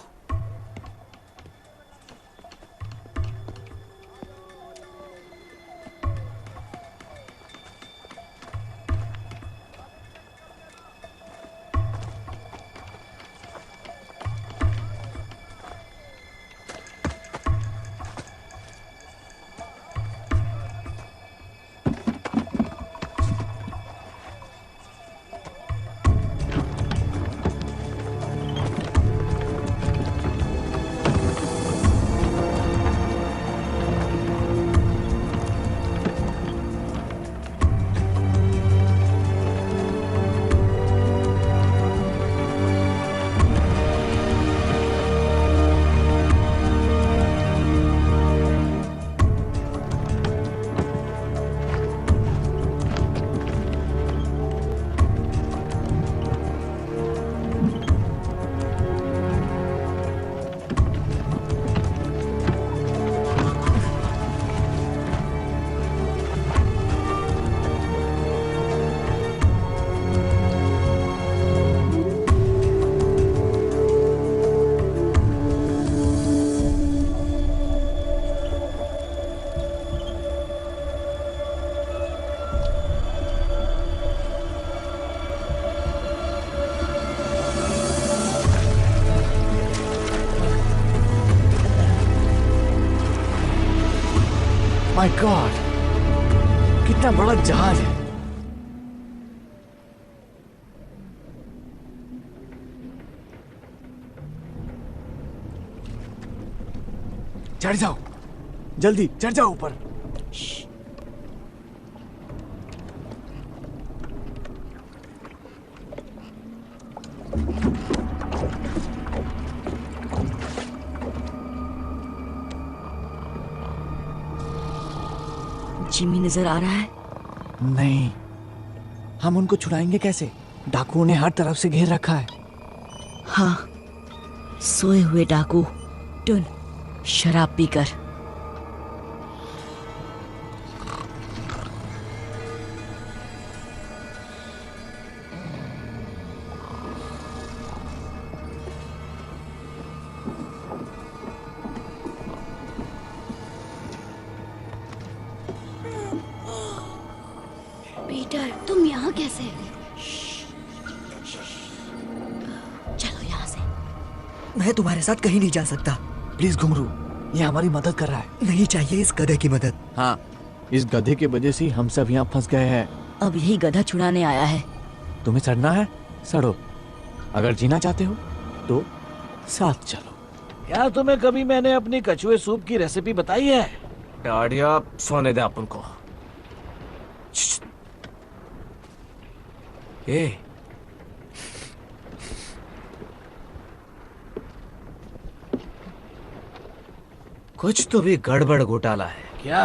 माय गॉड, कितना बड़ा जहाज है। चढ़ जाओ, जल्दी चढ़ जाओ ऊपर। जिमी नजर आ रहा है? नहीं, हम उनको छुड़ाएंगे कैसे? डाकुओं ने हर तरफ से घेर रखा है। हाँ, सोए हुए डाकू। टुन, शराब पीकर। पीटर, तुम यहाँ कैसे? चलो यहाँ से। मैं तुम्हारे साथ कहीं नहीं जा सकता। प्लीज घुंघरू, ये हमारी मदद कर रहा है। नहीं चाहिए इस गधे की मदद। हाँ, इस गधे की वजह से हम सब यहाँ फंस गए हैं। अब यही गधा छुड़ाने आया है। तुम्हें सड़ना है, सड़ो। अगर जीना चाहते हो तो साथ चलो। क्या तुम्हें कभी मैंने अपनी कछुए सूप की रेसिपी बताई है? डाडिया, सोने दे अपन को। ए, कुछ तो भी गड़बड़ घोटाला है। क्या?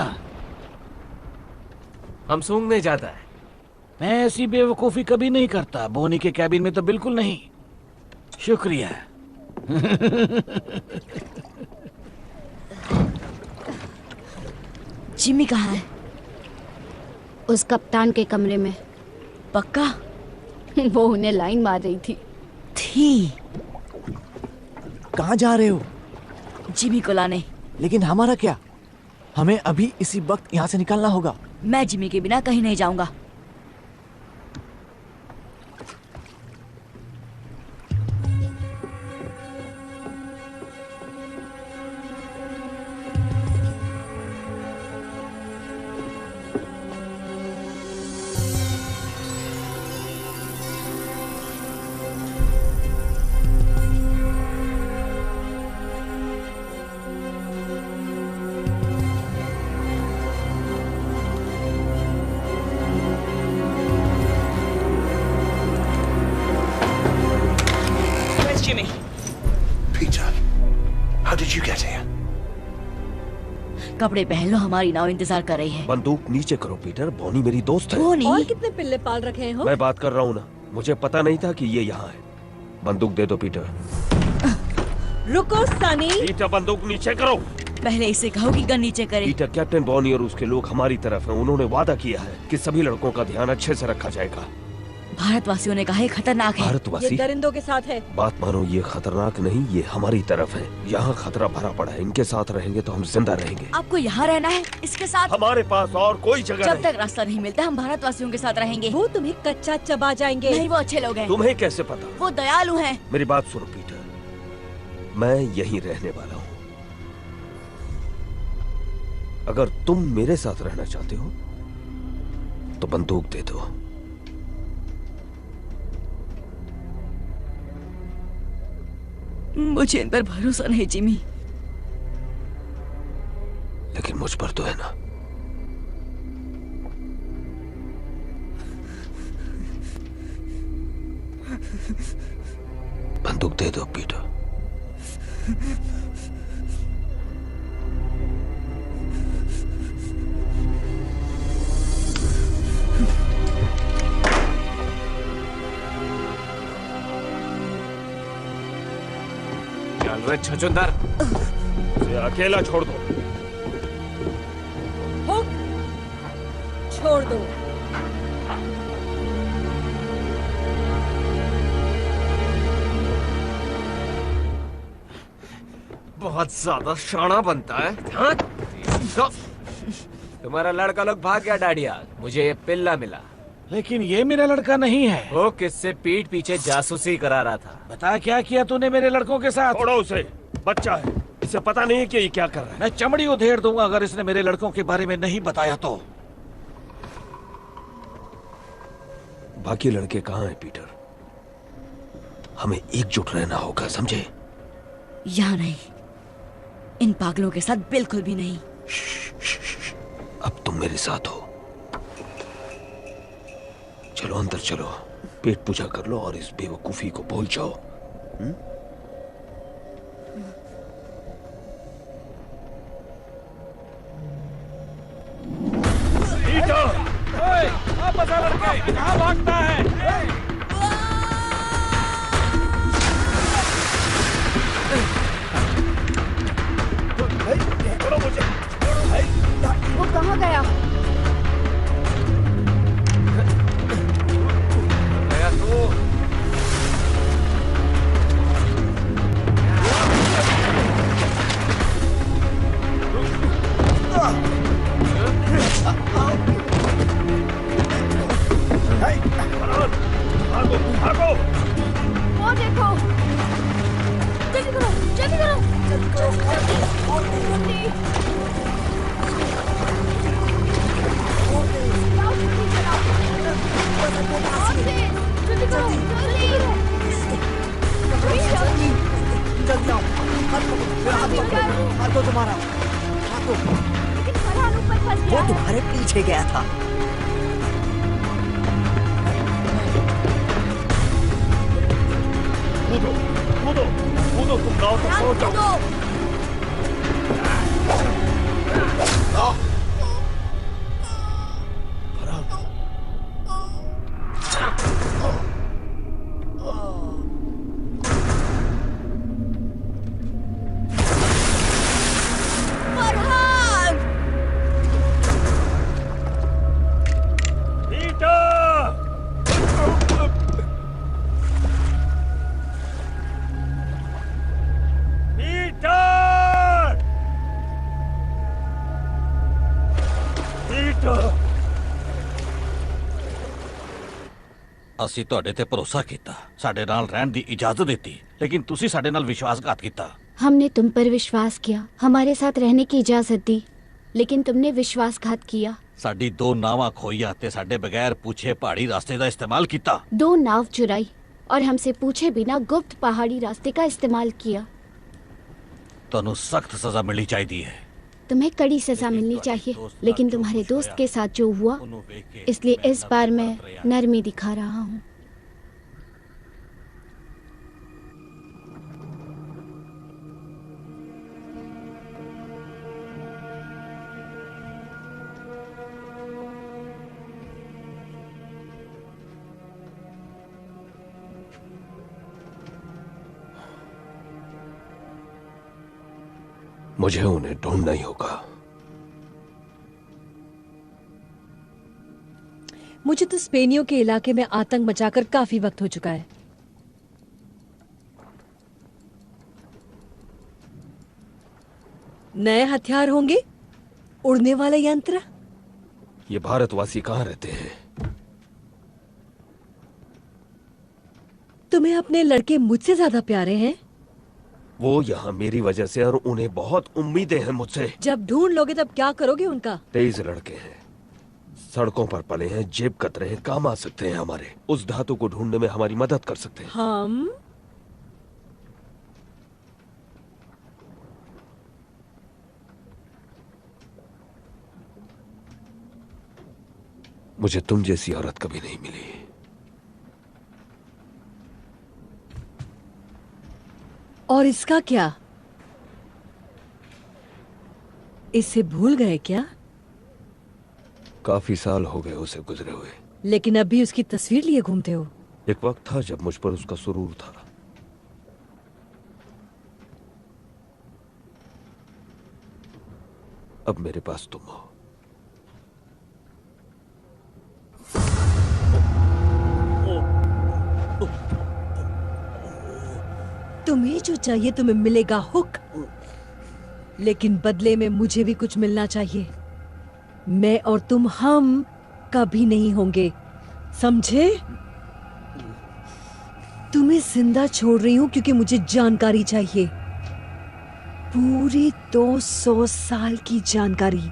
हम सूंघने जाता है। मैं ऐसी बेवकूफी कभी नहीं करता। बोनी के कैबिन में तो बिल्कुल नहीं। शुक्रिया। जिमी कहाँ है? उस कप्तान के कमरे में। पक्का? वो उन्हें लाइन मार रही थी। कहाँ जा रहे हो? जिमी को लाने। लेकिन हमारा क्या? हमें अभी इसी वक्त यहाँ से निकलना होगा। मैं जिमी के बिना कहीं नहीं जाऊंगा। कपड़े पहन लो, हमारी नाव इंतजार कर रही है। बंदूक नीचे करो पीटर, बॉनी मेरी दोस्त है। बॉनी? और कितने पिल्ले पाल रखे हो? मैं बात कर रहा हूँ ना, मुझे पता नहीं था कि ये यहाँ है। बंदूक दे दो पीटर। रुको सनी। पीटर, बंदूक नीचे करो। पहले इसे कहो कि गन नीचे करे। पीटर, कैप्टन बॉनी और उसके लोग हमारी तरफ हैं। उन्होंने वादा किया है कि सभी लड़कों का ध्यान अच्छे से रखा जाएगा। भारतवासियों ने कहा है खतरनाक है। भारतवासी? ये दरिंदों के साथ है। बात मानो, ये खतरनाक नहीं, ये हमारी तरफ है। यहाँ खतरा भरा पड़ा है। इनके साथ रहेंगे तो हम जिंदा रहेंगे। आपको यहाँ रहना है इसके साथ? हमारे पास और कोई जगह जब नहीं। तक रास्ता नहीं मिलता हम भारतवासियों के साथ रहेंगे। वो तुम्हें कच्चा चबा जाएंगे। नहीं, वो अच्छे लोग हैं। तुम्हें कैसे पता? वो दयालु हैं। मेरी बात सुनो पीटर, मैं यहीं रहने वाला हूँ। अगर तुम मेरे साथ रहना चाहते हो तो बंदूक दे दो। मुझे इन पर भरोसा नहीं जिमी। लेकिन मुझ पर तो है ना। बंदूक दे दो पीटर। चल रे छछूंदर, इसे अकेला छोड़ दो। हुक, छोड़ दो। बहुत ज्यादा शाना बनता है। हाँ? तुम्हारा लड़का लोग भाग गया डाडिया। मुझे ये पिल्ला मिला। लेकिन ये मेरा लड़का नहीं है। वो किससे पीठ पीछे जासूसी करा रहा था। बता क्या किया तूने मेरे लड़कों के साथ? छोड़ो उसे, बच्चा है। इसे पता नहीं है कि ये क्या कर रहा है। मैं चमड़ी उधेड़ दूंगा अगर इसने मेरे लड़कों के बारे में नहीं बताया तो। बाकी लड़के कहाँ हैं पीटर? हमें एकजुट रहना होगा, समझे? यहाँ नहीं, इन पागलों के साथ बिल्कुल भी नहीं। अब तुम मेरे साथ हो। चलो अंदर चलो, पेट पूजा कर लो और इस बेवकूफी को भूल जाओ। वापस आ लड़के, कहाँ भागता है? वो कहाँ गया? गया तो भागो भागो। वो देखो, जल्दी करो, जल्दी करो, जल्दी करो, जल्दी। जल्दी करो, जल्दी। जल्दी आओ, हाथ पकड़ो, मेरा हाथ पकड़ो, हाथ दो तुम्हारा, हाथ दो। लेकिन फरहान ऊपर फंस गया वो है। तुम्हारे पीछे गया था। कूदो कूदो कूदो, तुम गाँव तक पहुंच जाओ। ਅਸੀਂ ਤੁਹਾਡੇ ਤੇ ਭਰੋਸਾ ਕੀਤਾ, ਸਾਡੇ ਨਾਲ ਰਹਿਣ ਦੀ इजाजत ਦਿੱਤੀ, लेकिन ਤੁਸੀਂ ਸਾਡੇ ਨਾਲ विश्वासघात ਕੀਤਾ। हमने तुम पर विश्वास किया, हमारे साथ रहने की इजाजत दी, लेकिन तुमने विश्वासघात किया। ਸਾਡੀ ਦੋ ਨਾਵਾਂ ਖੋਈਆਂ ਤੇ ਸਾਡੇ ਬਗੈਰ पूछे पहाड़ी रास्ते का इस्तेमाल ਕੀਤਾ। 2 नाव चुराई और हमसे पूछे बिना गुप्त पहाड़ी रास्ते का इस्तेमाल किया। ਤੁਹਾਨੂੰ सख्त सजा मिलनी चाहिए है। तुम्हें कड़ी सजा मिलनी चाहिए, लेकिन तुम्हारे दोस्त के साथ जो हुआ, इसलिए इस बार मैं नरमी दिखा रहा हूँ। मुझे उन्हें ढूंढना ही होगा। मुझे तो स्पेनियों के इलाके में आतंक मचाकर काफी वक्त हो चुका है। नए हथियार होंगे, उड़ने वाले यंत्र। ये भारतवासी कहाँ रहते हैं? तुम्हें अपने लड़के मुझसे ज्यादा प्यारे हैं। वो यहाँ मेरी वजह से, और उन्हें बहुत उम्मीदें हैं मुझसे। जब ढूंढ लोगे तब क्या करोगे उनका? तेज लड़के हैं, सड़कों पर पले हैं, जेब कतरे हैं, काम आ सकते हैं हमारे। उस धातु को ढूंढने में हमारी मदद कर सकते हैं। हम मुझे तुम जैसी औरत कभी नहीं मिली। और इसका क्या? इसे भूल गए क्या? काफी साल हो गए उसे गुजरे हुए, लेकिन अभी उसकी तस्वीर लिए घूमते हो। एक वक्त था जब मुझ पर उसका सुरूर था। अब मेरे पास तुम हो। तुम्हें जो चाहिए तुम्हें मिलेगा, हुक। लेकिन बदले में मुझे भी कुछ मिलना चाहिए। मैं और तुम हम कभी नहीं होंगे, समझे? तुम्हें जिंदा छोड़ रही हूं क्योंकि मुझे जानकारी चाहिए। पूरी 200 साल की जानकारी।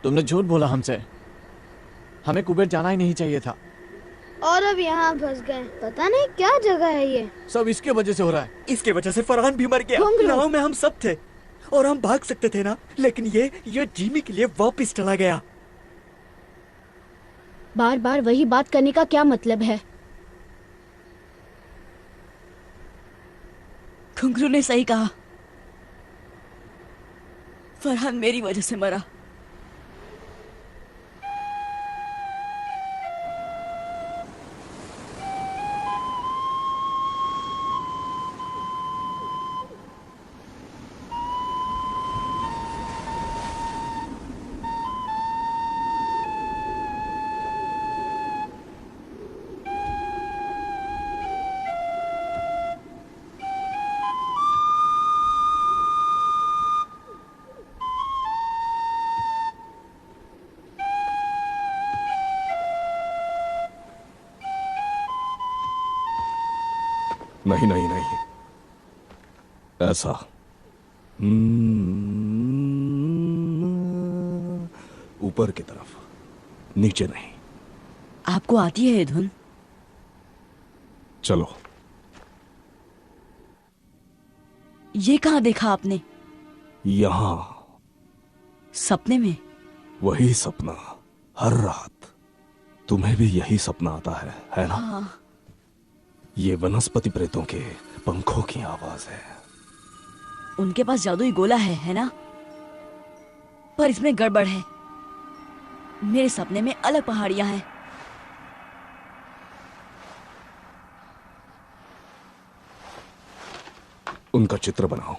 तुमने झूठ बोला हमसे। हमें कुबेर जाना ही नहीं चाहिए था। और अब यहाँ फंस गए। पता नहीं क्या जगह है ये। सब इसके वजह से हो रहा है। इसके वजह से फरहान भी मर गया। नाव में हम सब थे और हम भाग सकते थे ना, लेकिन ये जिमी के लिए वापस चला गया। बार बार वही बात करने का क्या मतलब है? घुंघरू ने सही कहा, फरहान मेरी वजह से मरा। नहीं नहीं नहीं, ऐसा ऊपर की तरफ, नीचे नहीं। आपको आती है ये धुन? चलो। ये कहाँ देखा आपने? यहां सपने में? वही सपना हर रात। तुम्हें भी यही सपना आता है ना? हाँ। ये वनस्पति प्रेतों के पंखों की आवाज है। उनके पास जादुई गोला है ना? पर इसमें गड़बड़ है। मेरे सपने में अलग पहाड़ियां हैं। उनका चित्र बनाओ।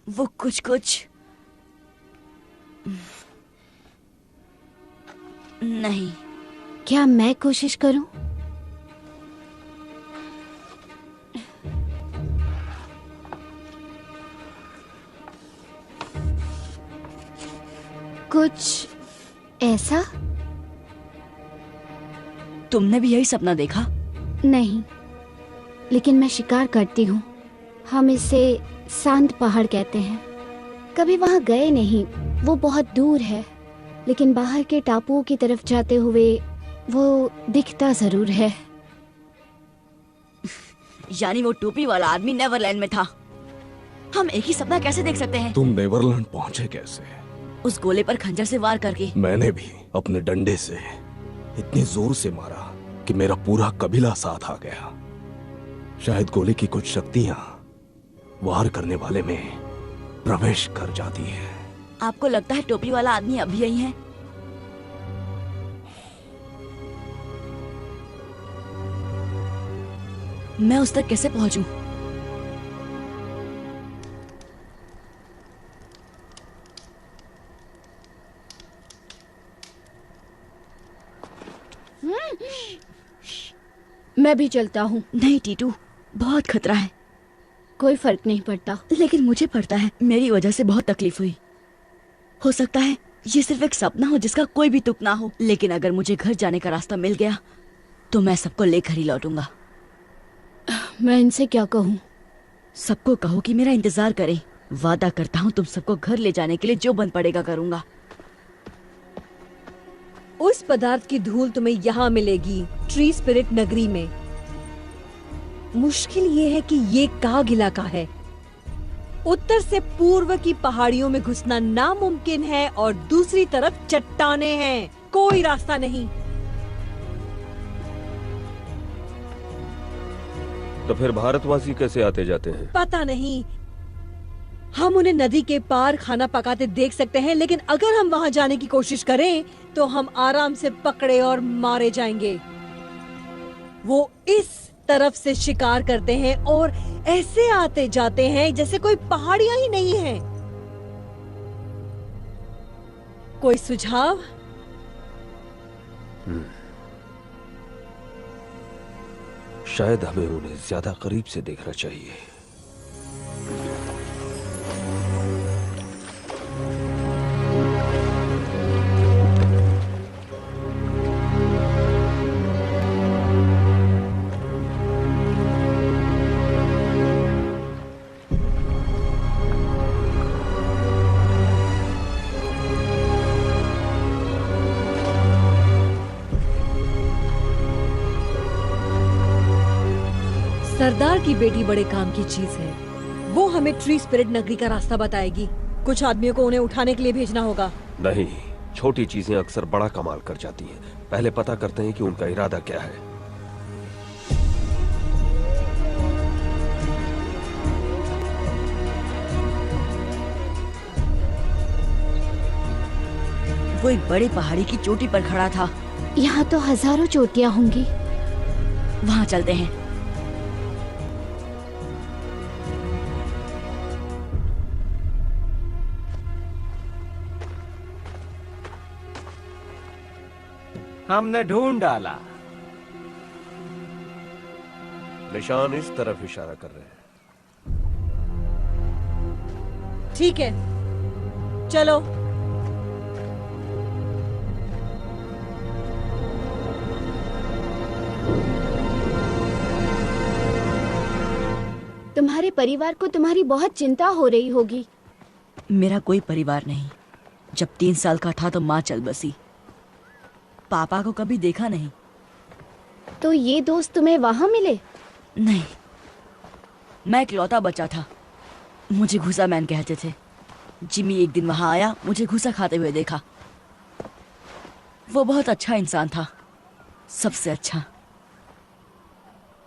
वो कुछ कुछ नहीं। क्या मैं कोशिश करूं? कुछ ऐसा? तुमने भी यही सपना देखा? नहीं, लेकिन मैं शिकार करती हूँ। हम इसे शांत पहाड़ कहते हैं। कभी वहाँ गए नहीं, वो बहुत दूर है, लेकिन बाहर के टापुओं की तरफ जाते हुए वो दिखता जरूर है। यानी वो टोपी वाला आदमी नेवरलैंड में था। हम एक ही सपना कैसे देख सकते हैं? तुम नेवरलैंड पहुंचे कैसे? उस गोले पर खंजर से वार करके। मैंने भी अपने डंडे से इतनी जोर से मारा कि मेरा पूरा कबीला साथ आ गया। शायद गोले की कुछ शक्तियां वार करने वाले में प्रवेश कर जाती है। आपको लगता है टोपी वाला आदमी अभी यही है? मैं उस तक कैसे पहुंचूं? मैं भी चलता हूँ। नहीं टीटू, बहुत खतरा है। कोई फर्क नहीं पड़ता। लेकिन मुझे पड़ता है। मेरी वजह से बहुत तकलीफ हुई। हो सकता है ये सिर्फ एक सपना हो जिसका कोई भी तुक ना हो, लेकिन अगर मुझे घर जाने का रास्ता मिल गया तो मैं सबको लेकर ही लौटूंगा। मैं इनसे क्या कहूँ? सबको कहो कि मेरा इंतजार करें। वादा करता हूँ तुम सबको घर ले जाने के लिए जो बन पड़ेगा करूंगा। उस पदार्थ की धूल तुम्हें यहाँ मिलेगी, ट्री स्पिरिट नगरी में। मुश्किल ये है कि ये काग इलाका है। उत्तर से पूर्व की पहाड़ियों में घुसना नामुमकिन है और दूसरी तरफ चट्टाने हैं। कोई रास्ता नहीं। तो फिर भारतवासी कैसे आते जाते हैं? पता नहीं। हम उन्हें नदी के पार खाना पकाते देख सकते हैं, लेकिन अगर हम वहां जाने की कोशिश करें तो हम आराम से पकड़े और मारे जाएंगे। वो इस तरफ से शिकार करते हैं और ऐसे आते जाते हैं जैसे कोई पहाड़ियां ही नहीं है। कोई सुझाव? शायद हमें उन्हें ज्यादा करीब से देखना चाहिए। सरदार की बेटी बड़े काम की चीज है। वो हमें ट्री स्पिरिट नगरी का रास्ता बताएगी। कुछ आदमियों को उन्हें उठाने के लिए भेजना होगा। नहीं, छोटी चीजें अक्सर बड़ा कमाल कर जाती हैं। पहले पता करते हैं कि उनका इरादा क्या है। वो एक बड़ी पहाड़ी की चोटी पर खड़ा था। यहाँ तो हजारों चोटियाँ होंगी। वहाँ चलते हैं। हमने ढूंढ डाला। निशान इस तरफ इशारा कर रहे हैं। ठीक है, चलो। तुम्हारे परिवार को तुम्हारी बहुत चिंता हो रही होगी। मेरा कोई परिवार नहीं। जब 3 साल का था तो माँ चल बसी। पापा को कभी देखा नहीं। तो ये दोस्त तुम्हें वहां मिले? नहीं, मैं इकलौता बच्चा था। मुझे घुसा मैन कहते थे। जिमी एक दिन वहां आया, मुझे घुसा खाते हुए देखा। वो बहुत अच्छा इंसान था, सबसे अच्छा।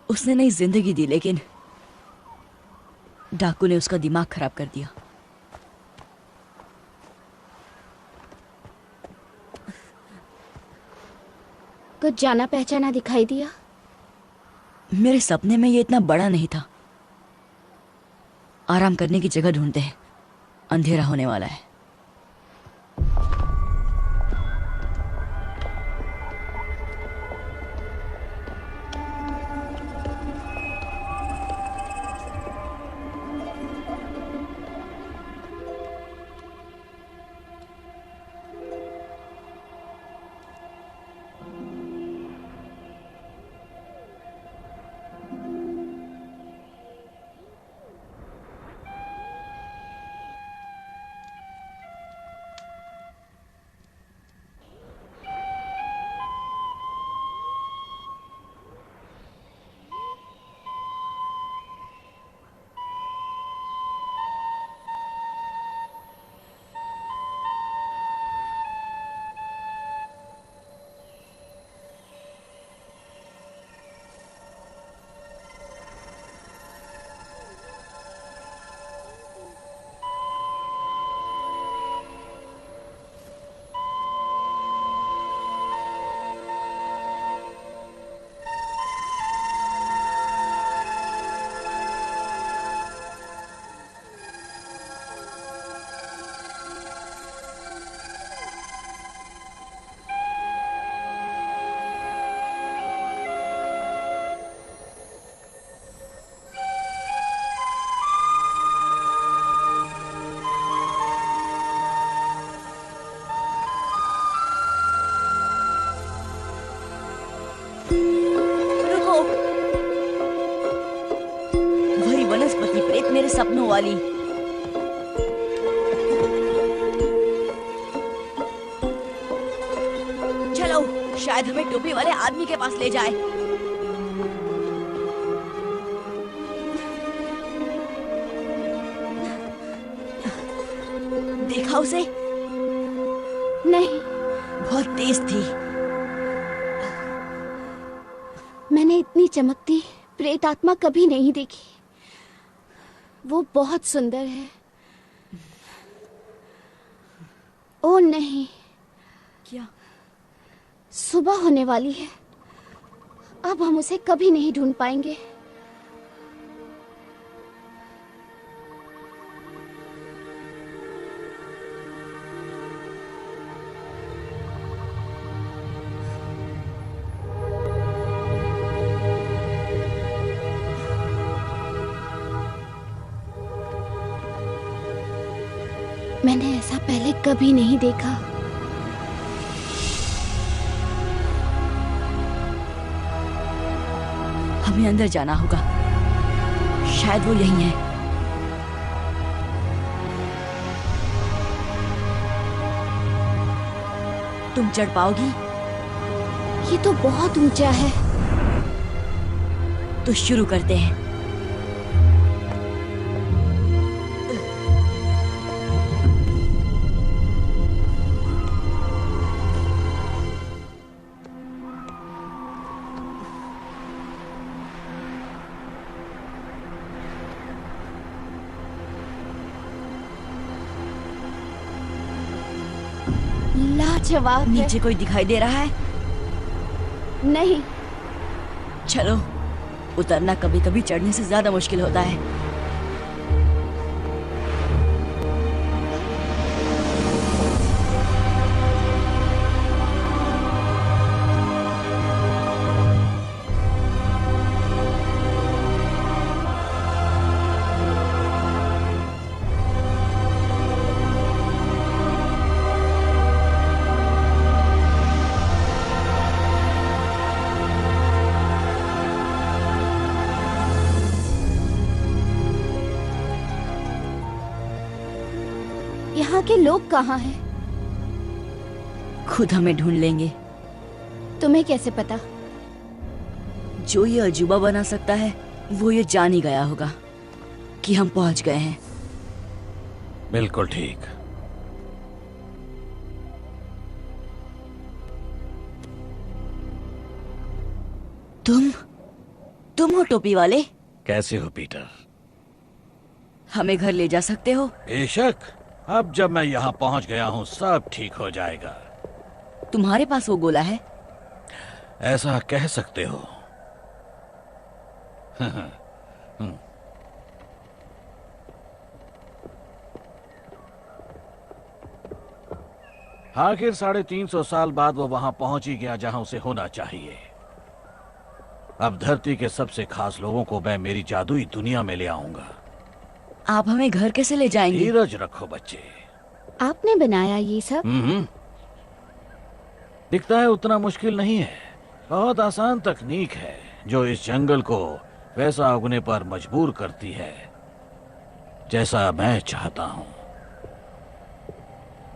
उसने नई जिंदगी दी, लेकिन डाकू ने उसका दिमाग खराब कर दिया। कुछ जाना पहचाना दिखाई दिया? मेरे सपने में ये इतना बड़ा नहीं था। आराम करने की जगह ढूंढते हैं, अंधेरा होने वाला है। वनस्पति प्रेत मेरे सपनों वाली। चलो, शायद हमें टोपी वाले आदमी के पास ले जाए। देखा उसे? नहीं, बहुत तेज थी। मैंने इतनी चमकती प्रेत आत्मा कभी नहीं देखी। वो बहुत सुंदर है। ओ नहीं, क्या? सुबह होने वाली है। अब हम उसे कभी नहीं ढूंढ पाएंगे। मैंने ऐसा पहले कभी नहीं देखा। हमें अंदर जाना होगा, शायद वो यही है। तुम चढ़ पाओगी? ये तो बहुत ऊंचा है। तो शुरू करते हैं। लाजवाब है। नीचे कोई दिखाई दे रहा है? नहीं। चलो, उतरना कभी कभी चढ़ने से ज्यादा मुश्किल होता है। यहाँ के लोग कहाँ हैं? खुद हमें ढूंढ लेंगे। तुम्हें कैसे पता? जो ये अजूबा बना सकता है वो ये जान ही गया होगा कि हम पहुंच गए हैं। बिल्कुल ठीक। तुम हो टोपी वाले? कैसे हो पीटर? हमें घर ले जा सकते हो? बेशक। अब जब मैं यहाँ पहुँच गया हूँ सब ठीक हो जाएगा। तुम्हारे पास वो गोला है? ऐसा कह सकते हो। आखिर 350 साल बाद वो वहां पहुंच ही गया जहां उसे होना चाहिए। अब धरती के सबसे खास लोगों को मैं मेरी जादुई दुनिया में ले आऊंगा। आप हमें घर कैसे ले जाएंगे? धीरज रखो बच्चे। आपने बनाया ये सब? दिखता है उतना मुश्किल नहीं है। बहुत आसान तकनीक है जो इस जंगल को वैसा उगने पर मजबूर करती है जैसा मैं चाहता हूँ।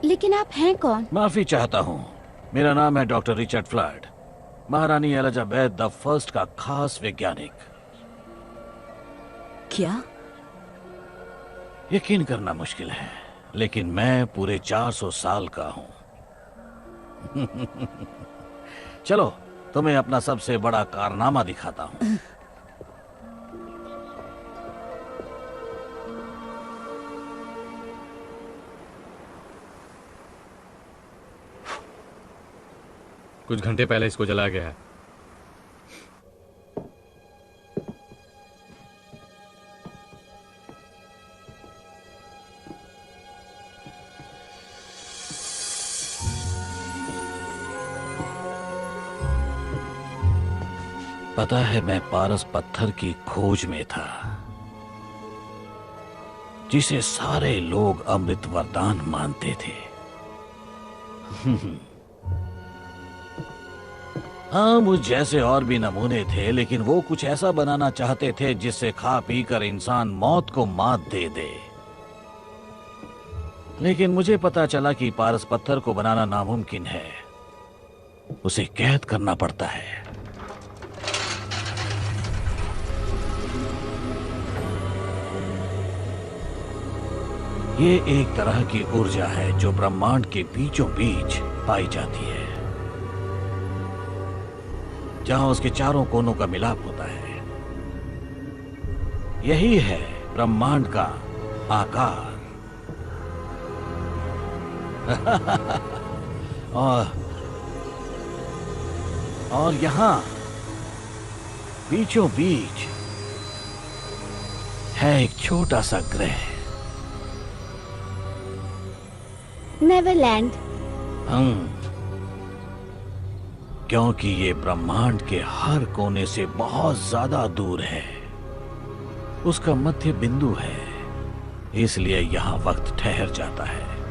लेकिन आप हैं कौन? माफी चाहता हूँ। मेरा नाम है डॉक्टर रिचर्ड फ्लड, महारानी एलिजाबेथ द फर्स्ट का खास वैज्ञानिक। क्या? यकीन करना मुश्किल है, लेकिन मैं पूरे 400 साल का हूँ। चलो तुम्हें अपना सबसे बड़ा कारनामा दिखाता हूँ। कुछ घंटे पहले इसको जलाया गया है। पता है, मैं पारस पत्थर की खोज में था जिसे सारे लोग अमृत वरदान मानते थे। हाँ, मुझ जैसे और भी नमूने थे, लेकिन वो कुछ ऐसा बनाना चाहते थे जिससे खा पी कर इंसान मौत को मात दे दे। लेकिन मुझे पता चला कि पारस पत्थर को बनाना नामुमकिन है, उसे कैद करना पड़ता है। ये एक तरह की ऊर्जा है जो ब्रह्मांड के बीचों बीच पाई जाती है, जहां उसके चारों कोनों का मिलाप होता है। यही है ब्रह्मांड का आकार। और यहां बीचों बीच है एक छोटा सा ग्रह, नेवरलैंड। क्योंकि ये ब्रह्मांड के हर कोने से बहुत ज्यादा दूर है, उसका मध्य बिंदु है, इसलिए यहाँ वक्त ठहर जाता है।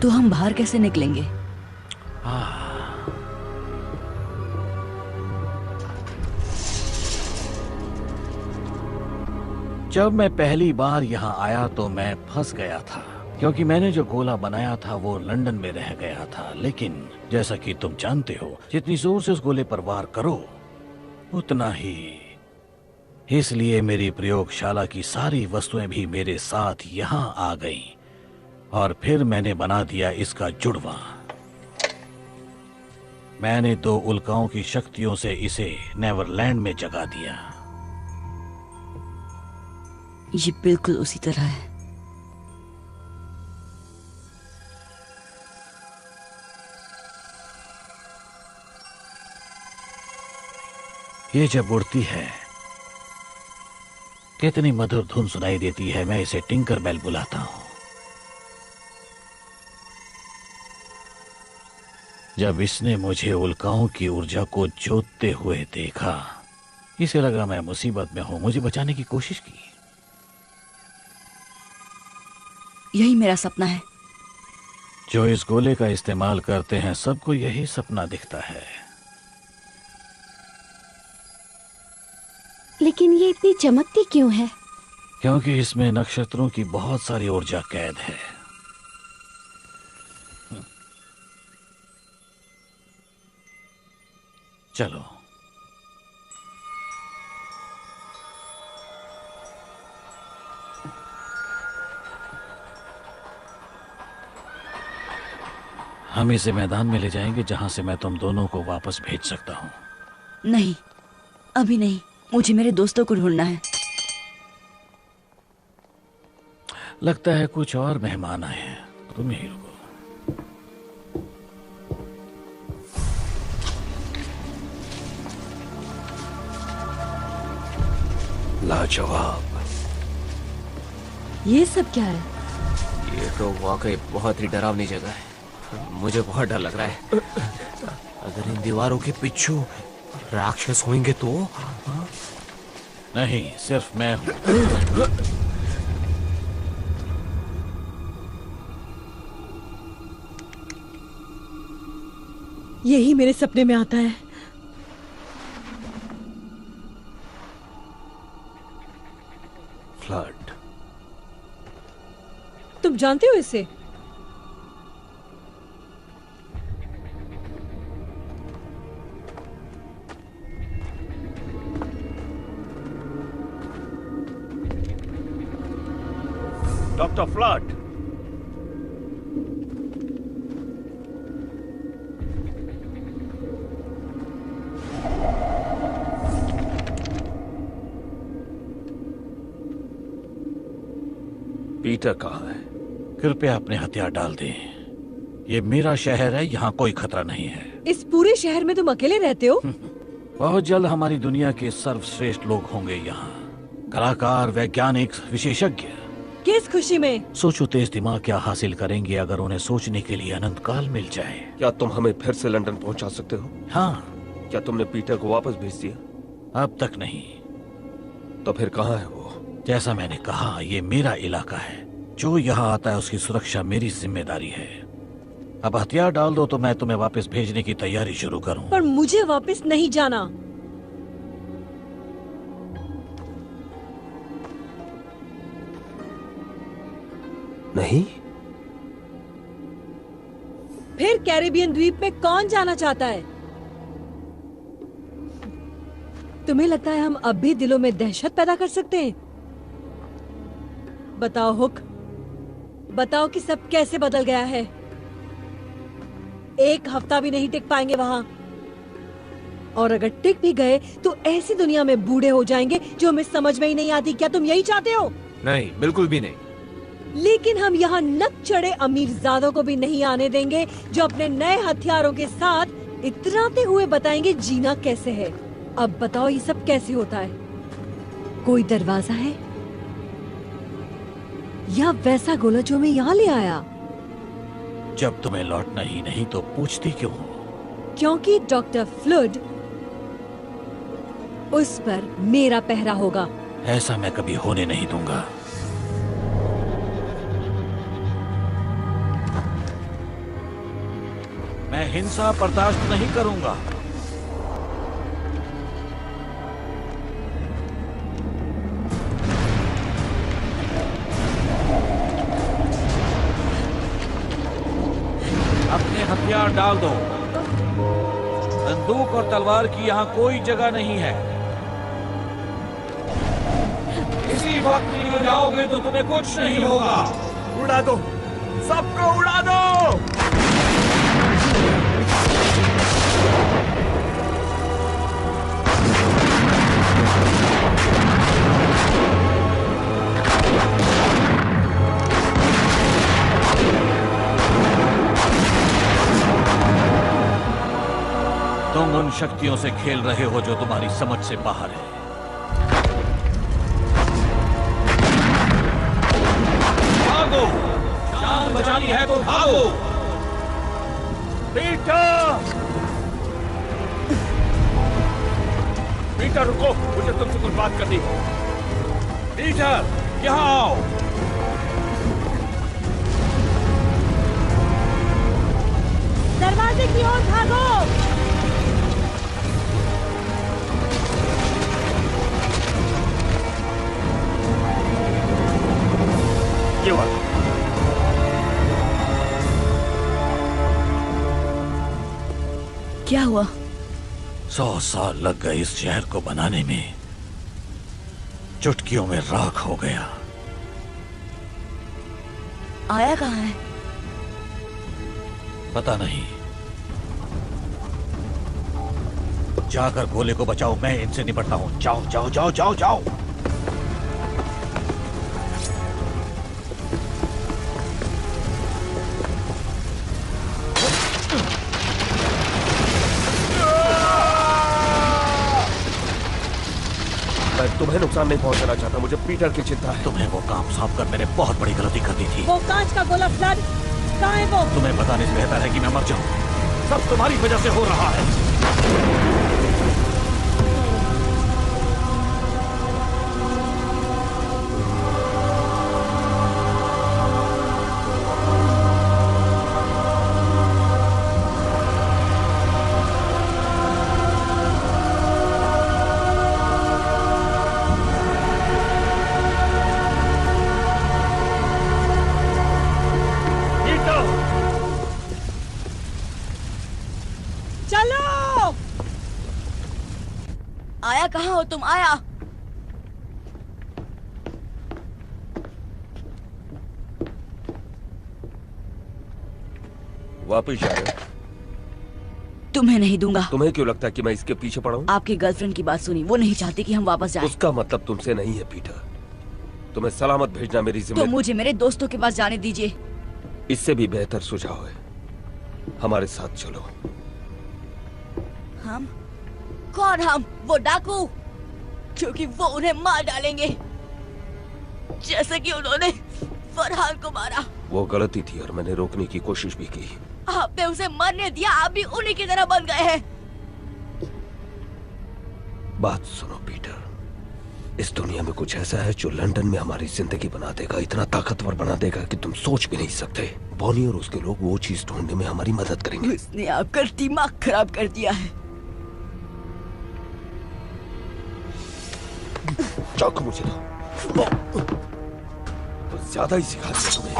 तो हम बाहर कैसे निकलेंगे? जब मैं पहली बार यहाँ आया तो मैं फंस गया था, क्योंकि मैंने जो गोला बनाया था वो लंदन में रह गया था। लेकिन जैसा कि तुम जानते हो, जितनी जोर से उस गोले पर वार करो उतना ही। इसलिए मेरी प्रयोगशाला की सारी वस्तुएं भी मेरे साथ यहाँ आ गईं, और फिर मैंने बना दिया इसका जुड़वा। मैंने 2 उल्काओं की शक्तियों से इसे नेवरलैंड में जगा दिया। ये बिल्कुल उसी तरह है। ये जब उड़ती है कितनी मधुर धुन सुनाई देती है। मैं इसे टिंकर बेल बुलाता हूं। जब इसने मुझे उल्काओं की ऊर्जा को जोतते हुए देखा, इसे लगा मैं मुसीबत में हूं, मुझे बचाने की कोशिश की। यही मेरा सपना है। जो इस गोले का इस्तेमाल करते हैं सबको यही सपना दिखता है। लेकिन ये इतनी चमकती क्यों है? क्योंकि इसमें नक्षत्रों की बहुत सारी ऊर्जा कैद है। चलो, हम इसे मैदान में ले जाएंगे जहां से मैं तुम दोनों को वापस भेज सकता हूं। नहीं, अभी नहीं। मुझे मेरे दोस्तों को ढूंढना है। लगता है कुछ और मेहमान आए हैं, तुम यहीं रुको। लाजवाब। ये सब क्या है? ये तो वाकई बहुत ही डरावनी जगह है। मुझे बहुत डर लग रहा है। अगर इन दीवारों के पीछे राक्षस होंगे तो? नहीं, सिर्फ मैं हूं। यही मेरे सपने में आता है। फ्लड। तुम जानते हो इसे? Doctor flood. पीटर कहाँ है? कृपया अपने हथियार डाल दें। ये मेरा शहर है, यहाँ कोई खतरा नहीं है। इस पूरे शहर में तुम अकेले रहते हो? बहुत जल्द हमारी दुनिया के सर्वश्रेष्ठ लोग होंगे यहाँ। कलाकार, वैज्ञानिक, विशेषज्ञ। किस खुशी में? सोचो तेज दिमाग क्या हासिल करेंगे अगर उन्हें सोचने के लिए अनंत काल मिल जाए। क्या तुम हमें फिर से लंदन पहुंचा सकते हो? हाँ। क्या तुमने पीटर को वापस भेज दिया? अब तक नहीं। तो फिर कहाँ है वो? जैसा मैंने कहा, ये मेरा इलाका है। जो यहाँ आता है उसकी सुरक्षा मेरी जिम्मेदारी है। अब हथियार डाल दो तो मैं तुम्हें वापस भेजने की तैयारी शुरू करूं। पर मुझे वापस नहीं जाना। नहीं? फिर कैरेबियन द्वीप में कौन जाना चाहता है? तुम्हें लगता है हम अब भी दिलों में दहशत पैदा कर सकते हैं? बताओ हुक, बताओ कि सब कैसे बदल गया है। 1 हफ्ता भी नहीं टिक पाएंगे वहां, और अगर टिक भी गए तो ऐसी दुनिया में बूढ़े हो जाएंगे जो हमें समझ में ही नहीं आती। क्या तुम यही चाहते हो? नहीं, बिल्कुल भी नहीं। लेकिन हम यहाँ नक चढ़े अमीरजादों को भी नहीं आने देंगे जो अपने नए हथियारों के साथ इतराते हुए बताएंगे जीना कैसे है। अब बताओ ये सब कैसे होता है? कोई दरवाजा है या वैसा गोला जो मैं यहाँ ले आया? जब तुम्हें लौटना ही नहीं तो पूछती क्यों हो? क्योंकि डॉक्टर फ्लड, उस पर मेरा पहरा होगा। ऐसा मैं कभी होने नहीं दूंगा। मैं हिंसा बर्दाश्त नहीं करूंगा। अपने हथियार डाल दो। बंदूक और तलवार की यहाँ कोई जगह नहीं है। इसी वक्त निकल जाओगे तो तुम्हें कुछ नहीं होगा। उड़ा दो, सबको उड़ा दो। तुम उन शक्तियों से खेल रहे हो जो तुम्हारी समझ से बाहर है। भागो, जान बचानी है तो भागो। पीटर! पीटर रुको, मुझे तुमसे कुछ बात करनी है। पीटर, यहाँ आओ। दरवाजे की ओर भागो। ये बात क्या हुआ? 100 साल लग गए इस शहर को बनाने में, चुटकियों में राख हो गया। आया कहाँ है? पता नहीं। जाकर गोले को बचाओ, मैं इनसे निपटता हूं। जाओ जाओ जाओ जाओ जाओ। मैं तुम्हें नुकसान नहीं पहुंचाना चाहता, मुझे पीटर की चिंता है। तुम्हें वो काम सौंप कर मैंने बहुत बड़ी गलती कर दी थी। वो कांच का गोला फ्लड, कहाँ है वो? तुम्हें बताने से बेहतर है कि मैं मर जाऊं। सब तुम्हारी वजह से हो रहा है। आया कहाँ हो तुम? आया। वापिस जा रहे हो? तुम्हें नहीं दूंगा। तुम्हें क्यों लगता है कि मैं इसके पीछे पड़ा हूँ? आपकी गर्लफ्रेंड की बात सुनी, वो नहीं चाहती कि हम वापस जाएं। उसका मतलब तुमसे नहीं है पीटर। तुम्हें सलामत भेजना मेरी तो जिम्मेदारी। मुझे मेरे दोस्तों के पास जाने दीजिए। इससे भी बेहतर सुझाव है, हमारे साथ चलो। हम? कौन हम? वो डाकू, क्योंकि वो उन्हें मार डालेंगे जैसे कि उन्होंने फरहान को मारा। वो गलती थी और मैंने रोकने की कोशिश भी की। आपने उसे मरने दिया, आप भी उन्हीं की तरह बन गए हैं। बात सुनो पीटर, इस दुनिया में कुछ ऐसा है जो लंदन में हमारी जिंदगी बना देगा, इतना ताकतवर बना देगा कि तुम सोच भी नहीं सकते। बॉनी और उसके लोग वो चीज ढूंढने में हमारी मदद करेंगे। उसने आपका दिमाग खराब कर दिया है। चाकू मुझे दो। तो ज्यादा ही सिखा दिया तुम्हें।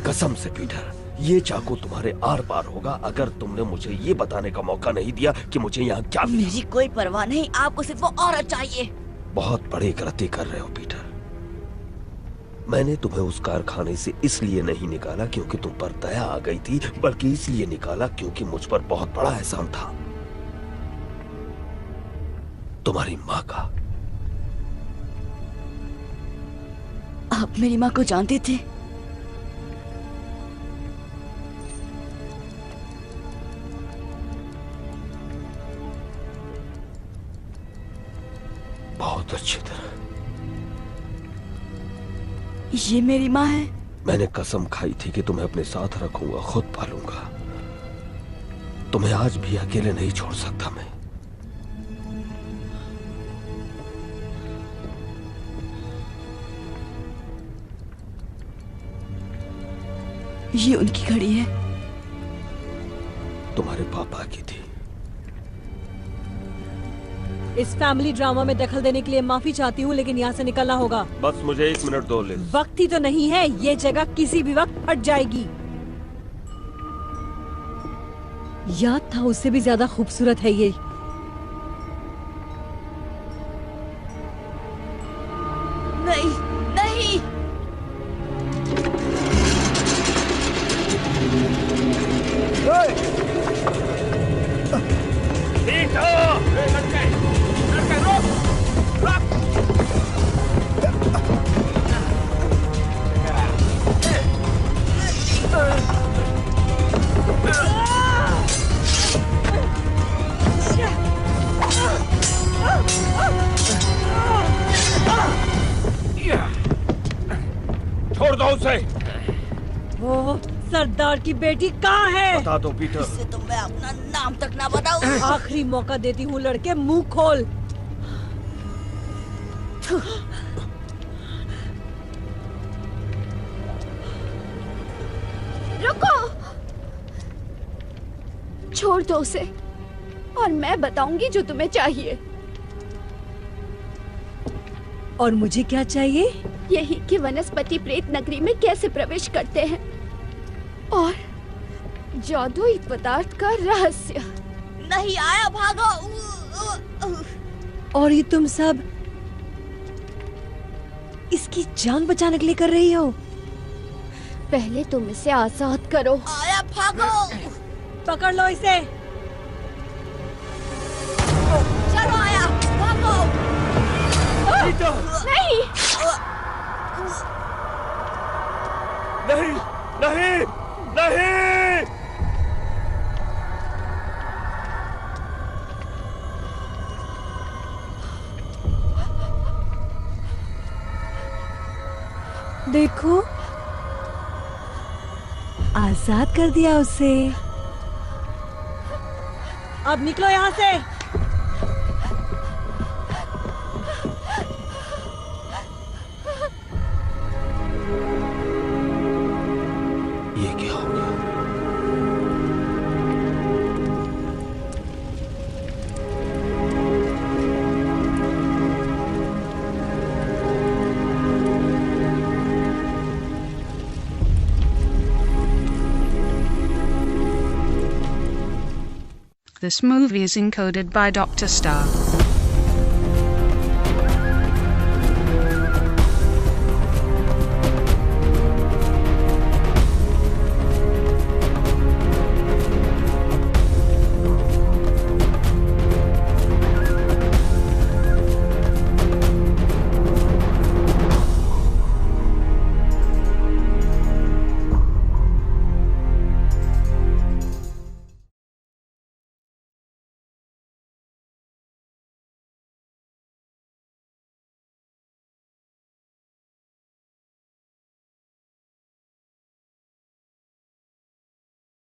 कसम से पीटर, ये चाकू तुम्हारे आर पार होगा अगर तुमने मुझे ये बताने का मौका नहीं दिया कि मुझे यहाँ क्या मिला। मेरी कोई परवाह नहीं, आपको सिर्फ वो औरत चाहिए। बहुत बड़ी गलती कर रहे हो पीटर। मैंने तुम्हें उस कारखाने से इसलिए नहीं निकाला क्योंकि तुम पर दया आ गई थी, बल्कि इसलिए निकाला क्योंकि मुझ पर बहुत बड़ा एहसान था, तुम्हारी माँ का। आप मेरी माँ को जानते थे? बहुत अच्छी तरह। ये मेरी माँ है? मैंने कसम खाई थी कि तुम्हें अपने साथ रखूंगा, खुद पालूंगा। तुम्हें आज भी अकेले नहीं छोड़ सकता मैं। ये उनकी घड़ी है। तुम्हारे पापा की थी। इस फैमिली ड्रामा में दखल देने के लिए माफी चाहती हूँ, लेकिन यहाँ से निकलना होगा। बस मुझे 1 मिनट दो लिज। वक्त ही तो नहीं है, ये जगह किसी भी वक्त फट जाएगी। याद था उससे भी ज्यादा खूबसूरत है ये। नहीं नहीं, छोड़ दो उसे। वो सरदार की बेटी कहाँ है? बता दो पीटर। इससे तो मैं अपना नाम तक ना बताऊं। आखिरी मौका देती हूँ लड़के, मुंह खोल। रुको, छोड़ दो उसे और मैं बताऊंगी जो तुम्हें चाहिए। और मुझे क्या चाहिए? यही कि वनस्पति प्रेत नगरी में कैसे प्रवेश करते हैं और जादुई पदार्थ का रहस्य। नहीं आया, भागो। और ये तुम सब इसकी जान बचाने के लिए कर रही हो? पहले तुम इसे आजाद करो। आया, भागो। पकड़ लो इसे। चलो आया, भागो। नहीं नहीं नहीं नहीं। देखो, आजाद कर दिया उसे। अब निकलो यहाँ से। ये क्या हो गया? This movie is encoded by Dr. Star.